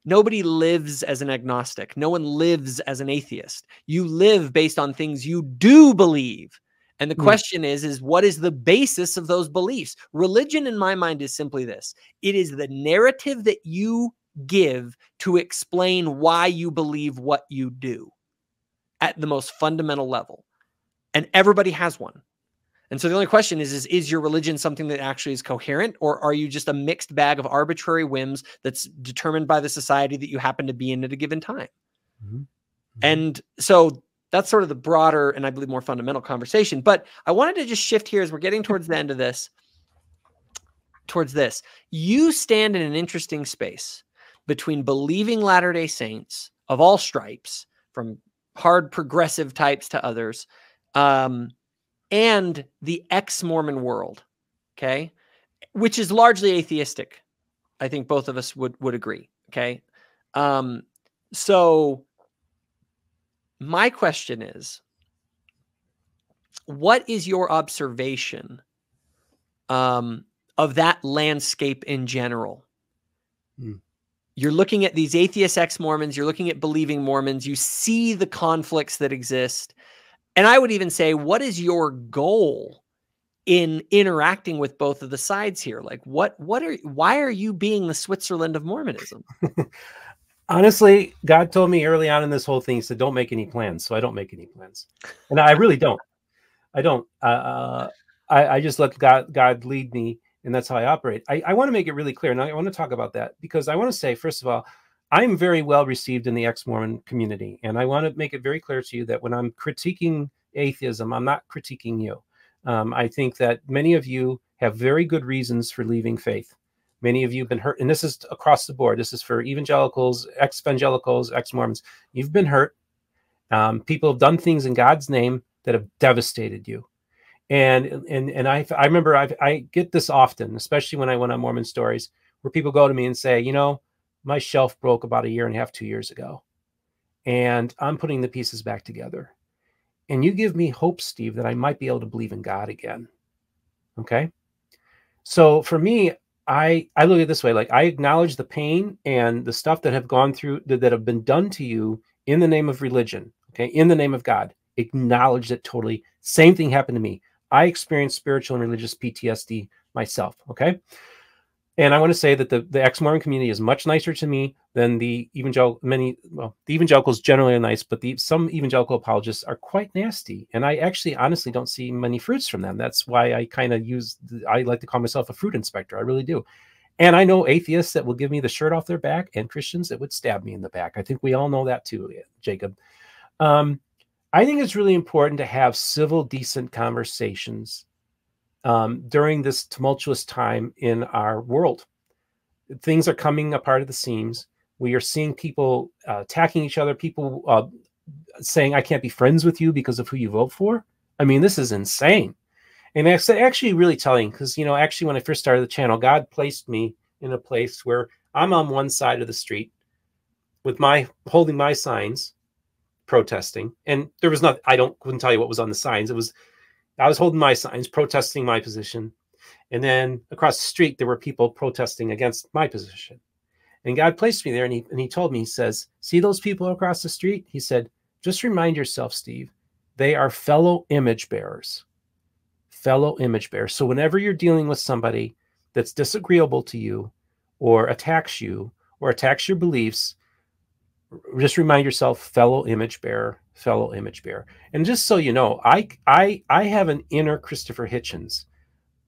B: nobody lives as an agnostic. No one lives as an atheist. You live based on things you do believe. And the question is what is the basis of those beliefs? Religion, in my mind, is simply this. It is the narrative that you give to explain why you believe what you do at the most fundamental level. And everybody has one. And so the only question is your religion something that actually is coherent, or are you just a mixed bag of arbitrary whims that's determined by the society that you happen to be in at a given time? Mm-hmm. And so that's sort of the broader and I believe more fundamental conversation. But I wanted to just shift here as we're getting towards the end of this, towards this. You stand in an interesting space between believing Latter-day Saints of all stripes, from hard progressive types to others, and the ex-Mormon world, okay, which is largely atheistic. I think both of us would agree, okay? So my question is, what is your observation of that landscape in general? You're looking at these atheist ex-Mormons, you're looking at believing Mormons, you see the conflicts that exist. And I would even say, what is your goal in interacting with both of the sides here? Like, why are you being the Switzerland of Mormonism?
A: Honestly, God told me early on in this whole thing, he said, don't make any plans. So I don't make any plans. And I really don't. I don't. I just let God lead me, and that's how I operate. I want to make it really clear, and I want to talk about that, because I want to say, first of all, I'm very well received in the ex-Mormon community. And I want to make it very clear to you that when I'm critiquing atheism, I'm not critiquing you. I think that many of you have very good reasons for leaving faith. Many of you have been hurt. And this is across the board. This is for evangelicals, ex-evangelicals, ex-Mormons. You've been hurt. People have done things in God's name that have devastated you. And I remember I get this often, especially when I went on Mormon Stories, where people go to me and say, you know, my shelf broke about 1.5 years, 2 years ago, and I'm putting the pieces back together. And you give me hope, Steve, that I might be able to believe in God again. Okay. So for me, I look at it this way, like I acknowledge the pain and the stuff that have gone through, that have been done to you in the name of religion. Okay. In the name of God, acknowledge it totally. Same thing happened to me. I experienced spiritual and religious PTSD myself. Okay. And I want to say that the ex-Mormon community is much nicer to me than the evangelical. The evangelicals generally are nice, but some evangelical apologists are quite nasty. And I actually, honestly, don't see many fruits from them. That's why I kind of I like to call myself a fruit inspector. I really do. And I know atheists that will give me the shirt off their back, and Christians that would stab me in the back. I think we all know that too, Jacob. I think it's really important to have civil, decent conversations during this tumultuous time in our world. Things are coming apart at the seams. We are seeing people attacking each other, people saying, I can't be friends with you because of who you vote for. I mean, this is insane. And it's actually really telling because, you know, actually when I first started the channel, God placed me in a place where I'm on one side of the street with holding my signs, protesting. And there was not, couldn't tell you what was on the signs. I was holding my signs, protesting my position. And then across the street, there were people protesting against my position. And God placed me there, and he told me, he says, see those people across the street? He said, just remind yourself, Steve, they are fellow image bearers. Fellow image bearers. So whenever you're dealing with somebody that's disagreeable to you or attacks your beliefs, just remind yourself, fellow image bearer, fellow image bearer. And just so you know, I have an inner Christopher Hitchens.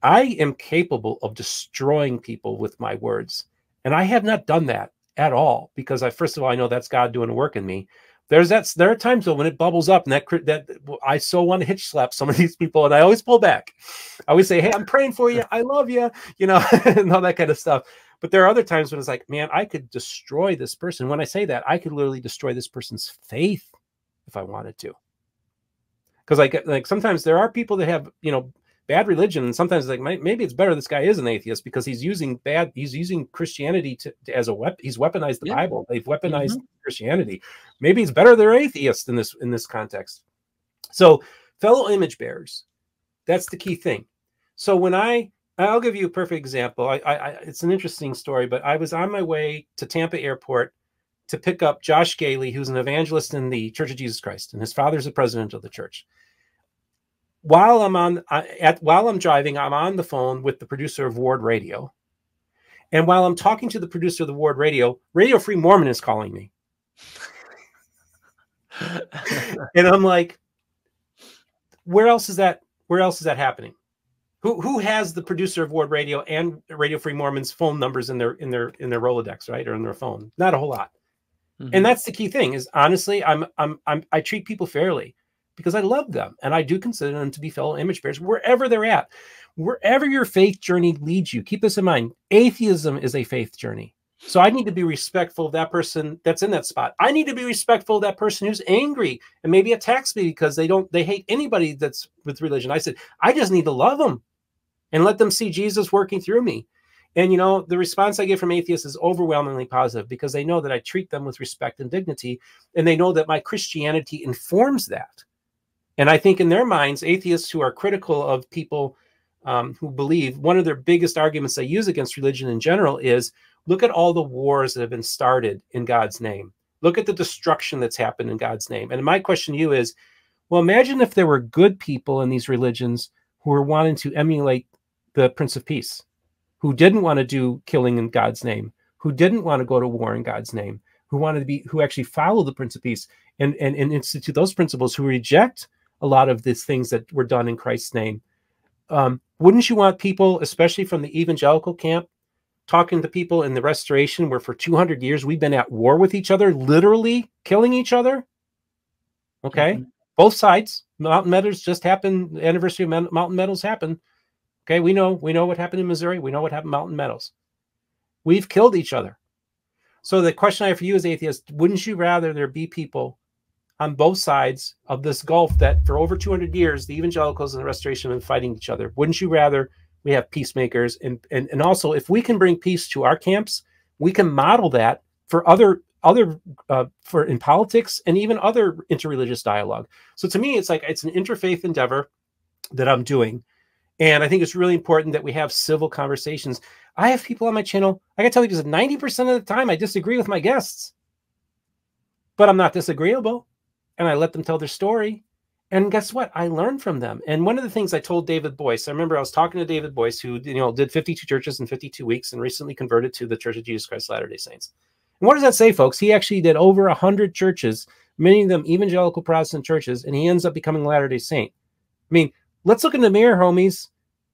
A: I am capable of destroying people with my words. And I have not done that at all because first of all, I know that's God doing a work in me. There are times though when it bubbles up and that I so want to hitch slap some of these people, and I always pull back. I always say, hey, I'm praying for you. I love you, you know, and all that kind of stuff. But there are other times when it's like, man, I could destroy this person. When I say that, I could literally destroy this person's faith if I wanted to. Because like sometimes there are people that have, you know, bad religion, and sometimes like maybe it's better this guy is an atheist because he's using Christianity as a weapon. He's weaponized the Bible. They've weaponized Christianity. Maybe it's better they're atheists in this context. So fellow image bearers, that's the key thing. So when I'll give you a perfect example. It's an interesting story, but I was on my way to Tampa Airport to pick up Josh Gailey, who's an evangelist in the Church of Jesus Christ, and his father's the president of the church. While I'm driving, I'm on the phone with the producer of Ward Radio. And while I'm talking to the producer of the Ward Radio, Radio Free Mormon is calling me. And I'm like, where else is that happening? Who has the producer of Ward Radio and Radio Free Mormon's phone numbers in their Rolodex, right? Or in their phone? Not a whole lot. Mm-hmm. And that's the key thing is, honestly, I treat people fairly because I love them. And I do consider them to be fellow image bearers wherever they're at. Wherever your faith journey leads you, keep this in mind. Atheism is a faith journey. So I need to be respectful of that person that's in that spot. I need to be respectful of that person who's angry and maybe attacks me because they hate anybody that's with religion. I said, I just need to love them and let them see Jesus working through me. And, you know, the response I get from atheists is overwhelmingly positive because they know that I treat them with respect and dignity. And they know that my Christianity informs that. And I think in their minds, atheists who are critical of people who believe, one of their biggest arguments they use against religion in general is, look at all the wars that have been started in God's name. Look at the destruction that's happened in God's name. And my question to you is, well, imagine if there were good people in these religions who were wanting to emulate the Prince of Peace, who didn't want to do killing in God's name, who didn't want to go to war in God's name, who actually follow the Prince of Peace and institute those principles, who reject a lot of these things that were done in Christ's name. Wouldn't you want people, especially from the evangelical camp, talking to people in the Restoration where for 200 years we've been at war with each other, literally killing each other? Okay. Mm-hmm. Both sides. Mountain Meadows just happened. The anniversary of Mountain Meadows happened. Okay. We know what happened in Missouri. We know what happened in Mountain Meadows. We've killed each other. So the question I have for you as atheists, wouldn't you rather there be people on both sides of this gulf that for over 200 years, the evangelicals and the Restoration have been fighting each other? Wouldn't you rather we have peacemakers? And also, if we can bring peace to our camps, we can model that for for in politics and even other interreligious dialogue. So to me, it's like, it's an interfaith endeavor that I'm doing. And I think it's really important that we have civil conversations. I have people on my channel, I can tell you, 90% of the time I disagree with my guests, but I'm not disagreeable. And I let them tell their story. And guess what? I learned from them. And one of the things I told David Boyce, I remember I was talking to David Boyce, who, you know, did 52 churches in 52 weeks and recently converted to the Church of Jesus Christ Latter-day Saints. And what does that say, folks? He actually did over 100 churches, many of them evangelical Protestant churches, and he ends up becoming a Latter-day Saint. I mean, let's look in the mirror, homies.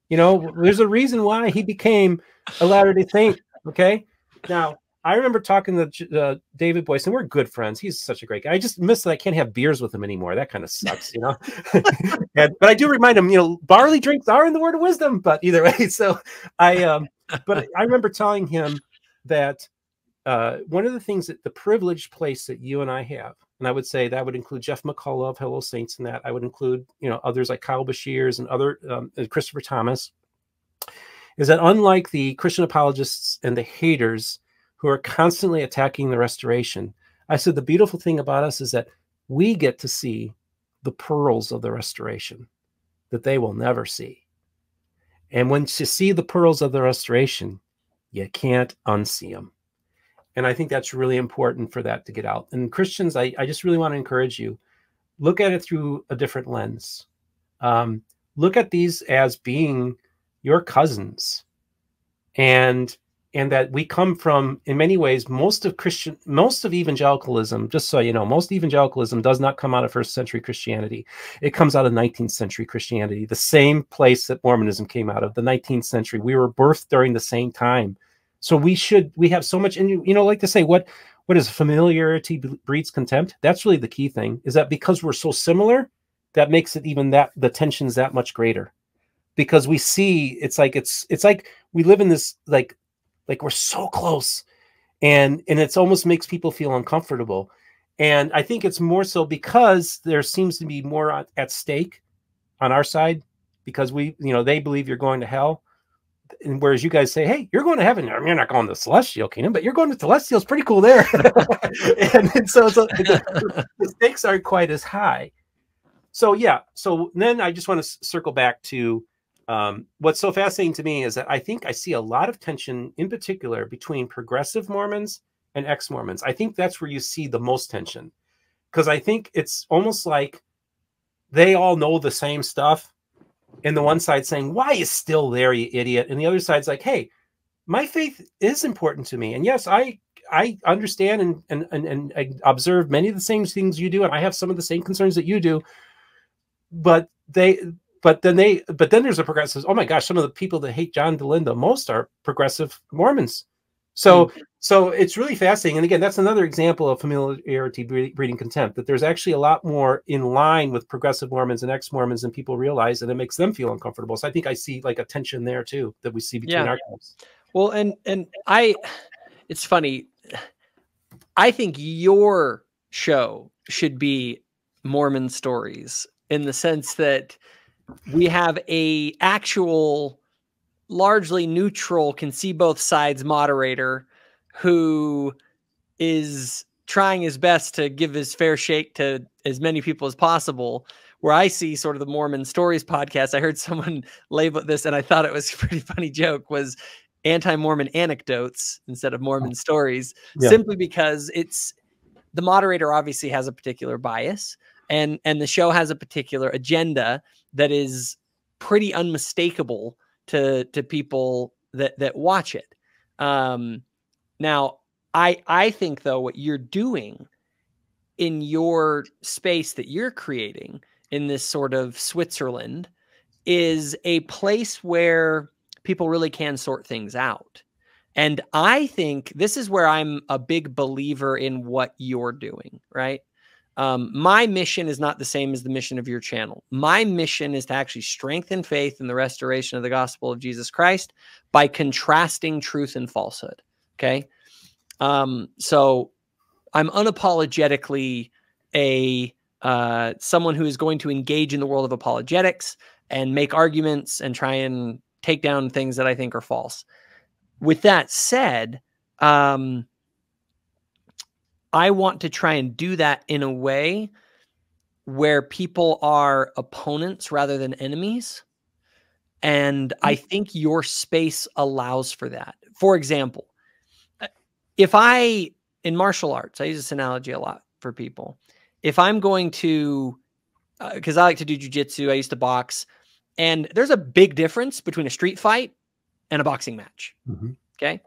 A: You know, there's a reason why he became a Latter-day Saint. Okay. Now, I remember talking to David Boyce, and we're good friends. He's such a great guy. I just miss that I can't have beers with him anymore. That kind of sucks, you know. But I do remind him, you know, barley drinks are in the word of wisdom. But either way, so but I remember telling him that one of the things that the privileged place that you and I have, and I would say that would include Jeff McCullough of Hello Saints, and that I would include, you know, others like Kyle Bashirs and other Christopher Thomas, is that unlike the Christian apologists and the haters who are constantly attacking the restoration, I said the beautiful thing about us is that we get to see the pearls of the restoration that they will never see. And when you see the pearls of the restoration, you can't unsee them. And I think that's really important for that to get out. And Christians, I just really want to encourage you, look at it through a different lens. Look at these as being your cousins. And that we come from, in many ways, most of evangelicalism, just so you know, most evangelicalism does not come out of first century Christianity. It comes out of 19th century Christianity, the same place that Mormonism came out of, the 19th century. We were birthed during the same time. So we have so much, and you know, like to say, what is familiarity breeds contempt? That's really the key thing, is that because we're so similar, that makes it even that the tension's that much greater. Because we see, it's like we live in this, like we're so close, and it almost makes people feel uncomfortable. And I think it's more so because there seems to be more at stake on our side, because they believe you're going to hell. And whereas you guys say, hey, you're going to heaven. I mean, you're not going to the celestial kingdom, but you're going to celestial. It's pretty cool there. and so the stakes aren't quite as high. So yeah. So then I just want to circle back to what's so fascinating to me is that I think I see a lot of tension, in particular, between progressive Mormons and ex-Mormons. I think that's where you see the most tension, because I think it's almost like they all know the same stuff. And the one side saying, why are you still there, you idiot? And the other side's like, hey, my faith is important to me. And yes, I understand and I observe many of the same things you do. And I have some of the same concerns that you do. But then there's a progressive. Oh my gosh, some of the people that hate John DeLinda most are progressive Mormons. So it's really fascinating. And again, that's another example of familiarity breeding contempt, that there's actually a lot more in line with progressive Mormons and ex-Mormons than people realize, and it makes them feel uncomfortable. So I think I see like a tension there too, that we see between our groups.
B: Well, and it's funny. I think your show should be Mormon Stories, in the sense that we have a actual largely neutral, can see both sides moderator who is trying his best to give his fair shake to as many people as possible. Where I see sort of the Mormon Stories podcast, I heard someone label this, and I thought it was a pretty funny joke, was anti-Mormon anecdotes instead of Mormon stories, simply because the moderator obviously has a particular bias, and the show has a particular agenda that is pretty unmistakable to people that watch it. Now, I think, though, what you're doing in your space that you're creating in this sort of Switzerland is a place where people really can sort things out. And I think this is where I'm a big believer in what you're doing, right? My mission is not the same as the mission of your channel. My mission is to actually strengthen faith in the restoration of the gospel of Jesus Christ by contrasting truth and falsehood. Okay. So I'm unapologetically someone who is going to engage in the world of apologetics and make arguments and try and take down things that I think are false. With that said, I want to try and do that in a way where people are opponents rather than enemies. And I think your space allows for that. For example, in martial arts, I use this analogy a lot for people. If I'm going to because I like to do jujitsu. I used to box, and there's a big difference between a street fight and a boxing match. Okay.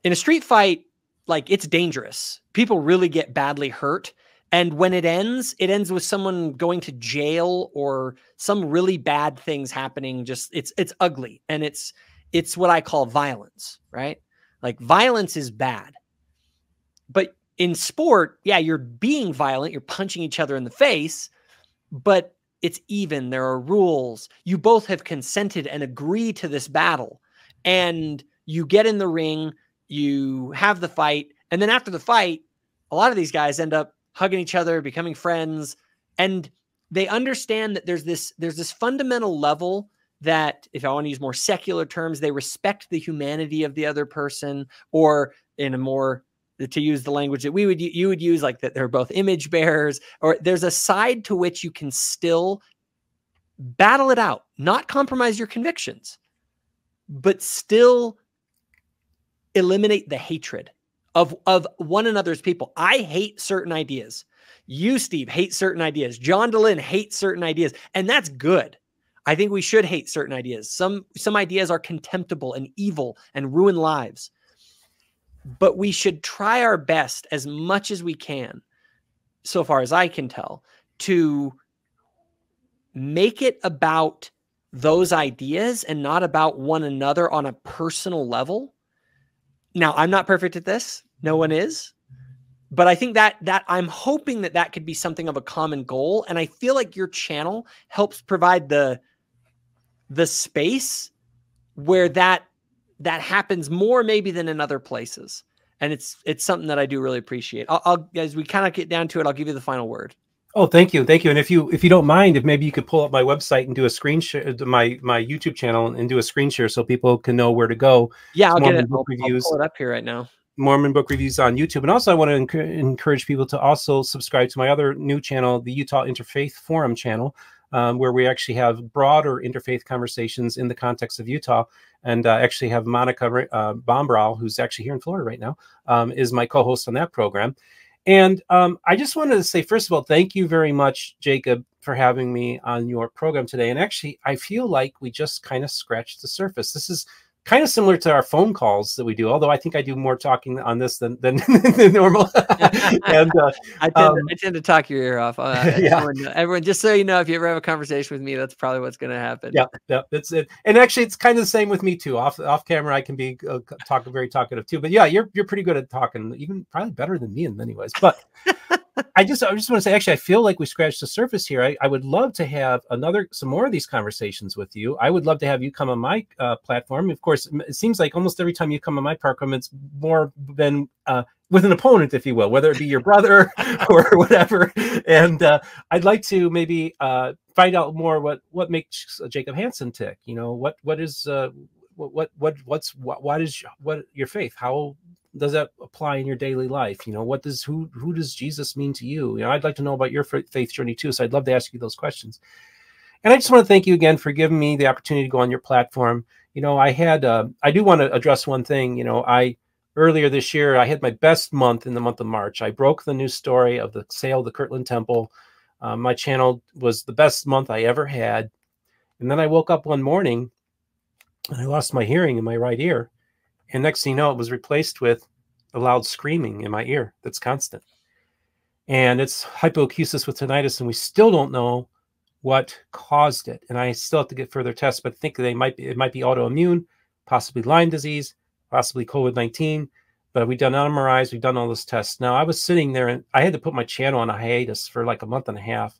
B: In a street fight, like, it's dangerous. People really get badly hurt. And when it ends with someone going to jail or some really bad things happening. Just it's ugly. And it's what I call violence, right? Like, violence is bad. But in sport, yeah, you're being violent. You're punching each other in the face, but it's even. There are rules. You both have consented and agreed to this battle. And you get in the ring, you have the fight, and then after the fight, a lot of these guys end up hugging each other, becoming friends, and they understand that there's this fundamental level that, if I want to use more secular terms, they respect the humanity of the other person, or in a more, to use the language that you would use, like that they're both image bearers, or there's a side to which you can still battle it out, not compromise your convictions, but still eliminate the hatred of one another's people. I hate certain ideas. You, Steve, hate certain ideas. John DeLynn hates certain ideas, and that's good. I think we should hate certain ideas. Some ideas are contemptible and evil and ruin lives, but we should try our best as much as we can, so far as I can tell, to make it about those ideas and not about one another on a personal level. Now, I'm not perfect at this. No one is. But I think that I'm hoping that could be something of a common goal. And I feel like your channel helps provide the space where that happens more maybe than in other places. And it's something that I do really appreciate. I'll as we kind of get down to it, I'll give you the final word. Oh,
A: thank you. Thank you. And if you don't mind, if maybe you could pull up my website and do a screen share, my YouTube channel, and do a screen share so people can know where to go.
B: Yeah, I'll get it. I'll pull it up here right now.
A: Mormon Book Reviews on YouTube. And also I want to encourage people to also subscribe to my other new channel, the Utah Interfaith Forum channel, where we actually have broader interfaith conversations in the context of Utah. And actually have Monica Bombrow, who's actually here in Florida right now, is my co-host on that program. And I just wanted to say, first of all, thank you very much, Jacob, for having me on your program today. And actually, I feel like we just kind of scratched the surface. This is kind of similar to our phone calls that we do, although I think I do more talking on this than normal. And
B: I tend to talk your ear off. Yeah. Everyone, just so you know, if you ever have a conversation with me, that's probably what's going to happen.
A: Yeah, that's it. And actually, it's kind of the same with me too. Off camera, I can be very talkative too. But yeah, you're pretty good at talking, even probably better than me in many ways. But I just want to say, actually, I feel like we scratched the surface here. I would love to have some more of these conversations with you. I would love to have you come on my platform. Of course, it seems like almost every time you come on my program, it's more than with an opponent, if you will, whether it be your brother or whatever. And I'd like to maybe find out more what makes Jacob Hansen tick. You know, what is your faith? How does that apply in your daily life? You know, who does Jesus mean to you? You know, I'd like to know about your faith journey too. So I'd love to ask you those questions. And I just want to thank you again for giving me the opportunity to go on your platform. You know, I do want to address one thing. You know, earlier this year, I had my best month in the month of March. I broke the news story of the sale of the Kirtland Temple. My channel was the best month I ever had. And then I woke up one morning and I lost my hearing in my right ear. And next thing you know, it was replaced with a loud screaming in my ear that's constant. And it's hypoacusis with tinnitus, and we still don't know what caused it. And I still have to get further tests, but I think it might be autoimmune, possibly Lyme disease, possibly COVID-19. But we've done MRIs, we've done all those tests. Now, I was sitting there, and I had to put my channel on a hiatus for like a month and a half.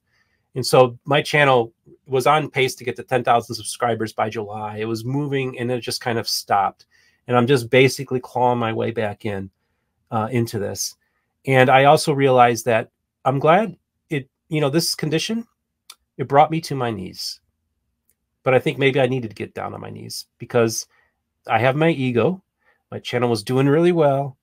A: And so my channel was on pace to get to 10,000 subscribers by July. It was moving, and it just kind of stopped. And I'm just basically clawing my way back into this. And I also realized that I'm glad this condition, it brought me to my knees. But I think maybe I needed to get down on my knees because I have my ego. My channel was doing really well.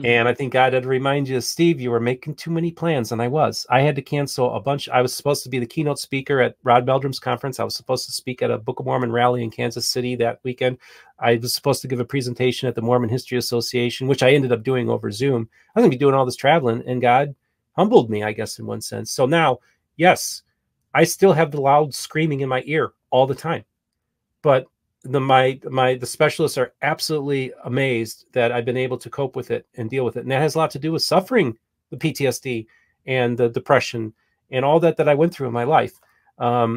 A: And I think God had to remind you, Steve, you were making too many plans. And I was. I had to cancel a bunch. I was supposed to be the keynote speaker at Rod Meldrum's conference. I was supposed to speak at a Book of Mormon rally in Kansas City that weekend. I was supposed to give a presentation at the Mormon History Association, which I ended up doing over Zoom. I was going to be doing all this traveling, and God humbled me, I guess, in one sense. So now, yes, I still have the loud screaming in my ear all the time. But the specialists are absolutely amazed that I've been able to cope with it and deal with it. And that has a lot to do with suffering the PTSD and the depression and all that I went through in my life.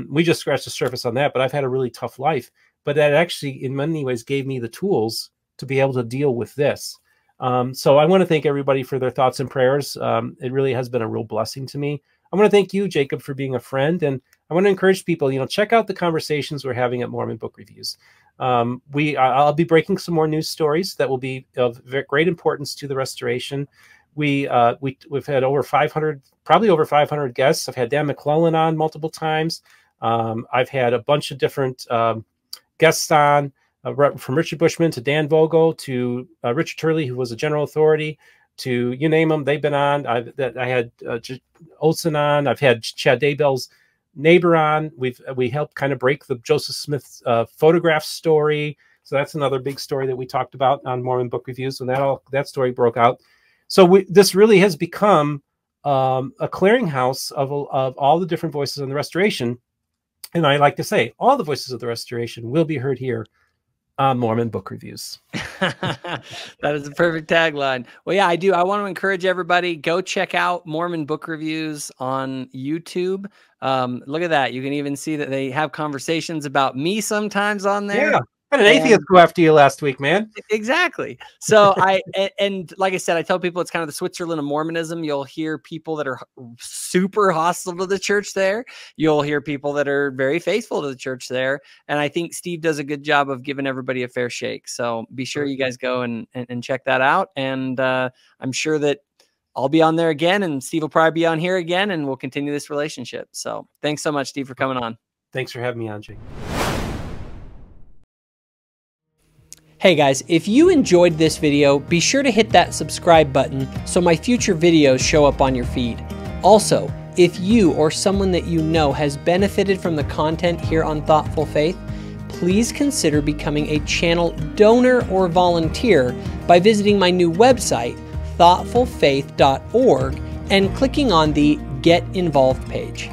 A: We just scratched the surface on that, but I've had a really tough life. But that actually, in many ways, gave me the tools to be able to deal with this. So I want to thank everybody for their thoughts and prayers. It really has been a real blessing to me. I want to thank you, Jacob, for being a friend. And I want to encourage people, check out the conversations we're having at Mormon Book Reviews. I'll be breaking some more news stories that will be of great importance to the restoration. We've had over 500, probably over 500 guests. I've had Dan McClellan on multiple times. I've had a bunch of different guests on, from Richard Bushman to Dan Vogel to Richard Turley, who was a general authority, to you name them, they've been on. I had Olson on. I've had Chad Daybell's neighbor on. We helped kind of break the Joseph Smith photograph story. So that's another big story that we talked about on Mormon Book Reviews when that story broke out. So this really has become a clearinghouse of all the different voices on the restoration. And I like to say, all the voices of the restoration will be heard here on Mormon Book Reviews.
B: That is a perfect tagline. Well, yeah, I do. I want to encourage everybody, go check out Mormon Book Reviews on YouTube. Look at that. You can even see that they have conversations about me sometimes on there.
A: Yeah. I had an atheist go after you last week, man.
B: Exactly. So and like I said, I tell people it's kind of the Switzerland of Mormonism. You'll hear people that are super hostile to the church there. You'll hear people that are very faithful to the church there. And I think Steve does a good job of giving everybody a fair shake. So be sure you guys go and check that out. And I'm sure that I'll be on there again, and Steve will probably be on here again, and we'll continue this relationship. So thanks so much, Steve, for coming on.
A: Thanks for having me on, Jake.
B: Hey guys, if you enjoyed this video, be sure to hit that subscribe button so my future videos show up on your feed. Also, if you or someone that you know has benefited from the content here on Thoughtful Faith, please consider becoming a channel donor or volunteer by visiting my new website, thoughtfulfaith.org, and clicking on the Get Involved page.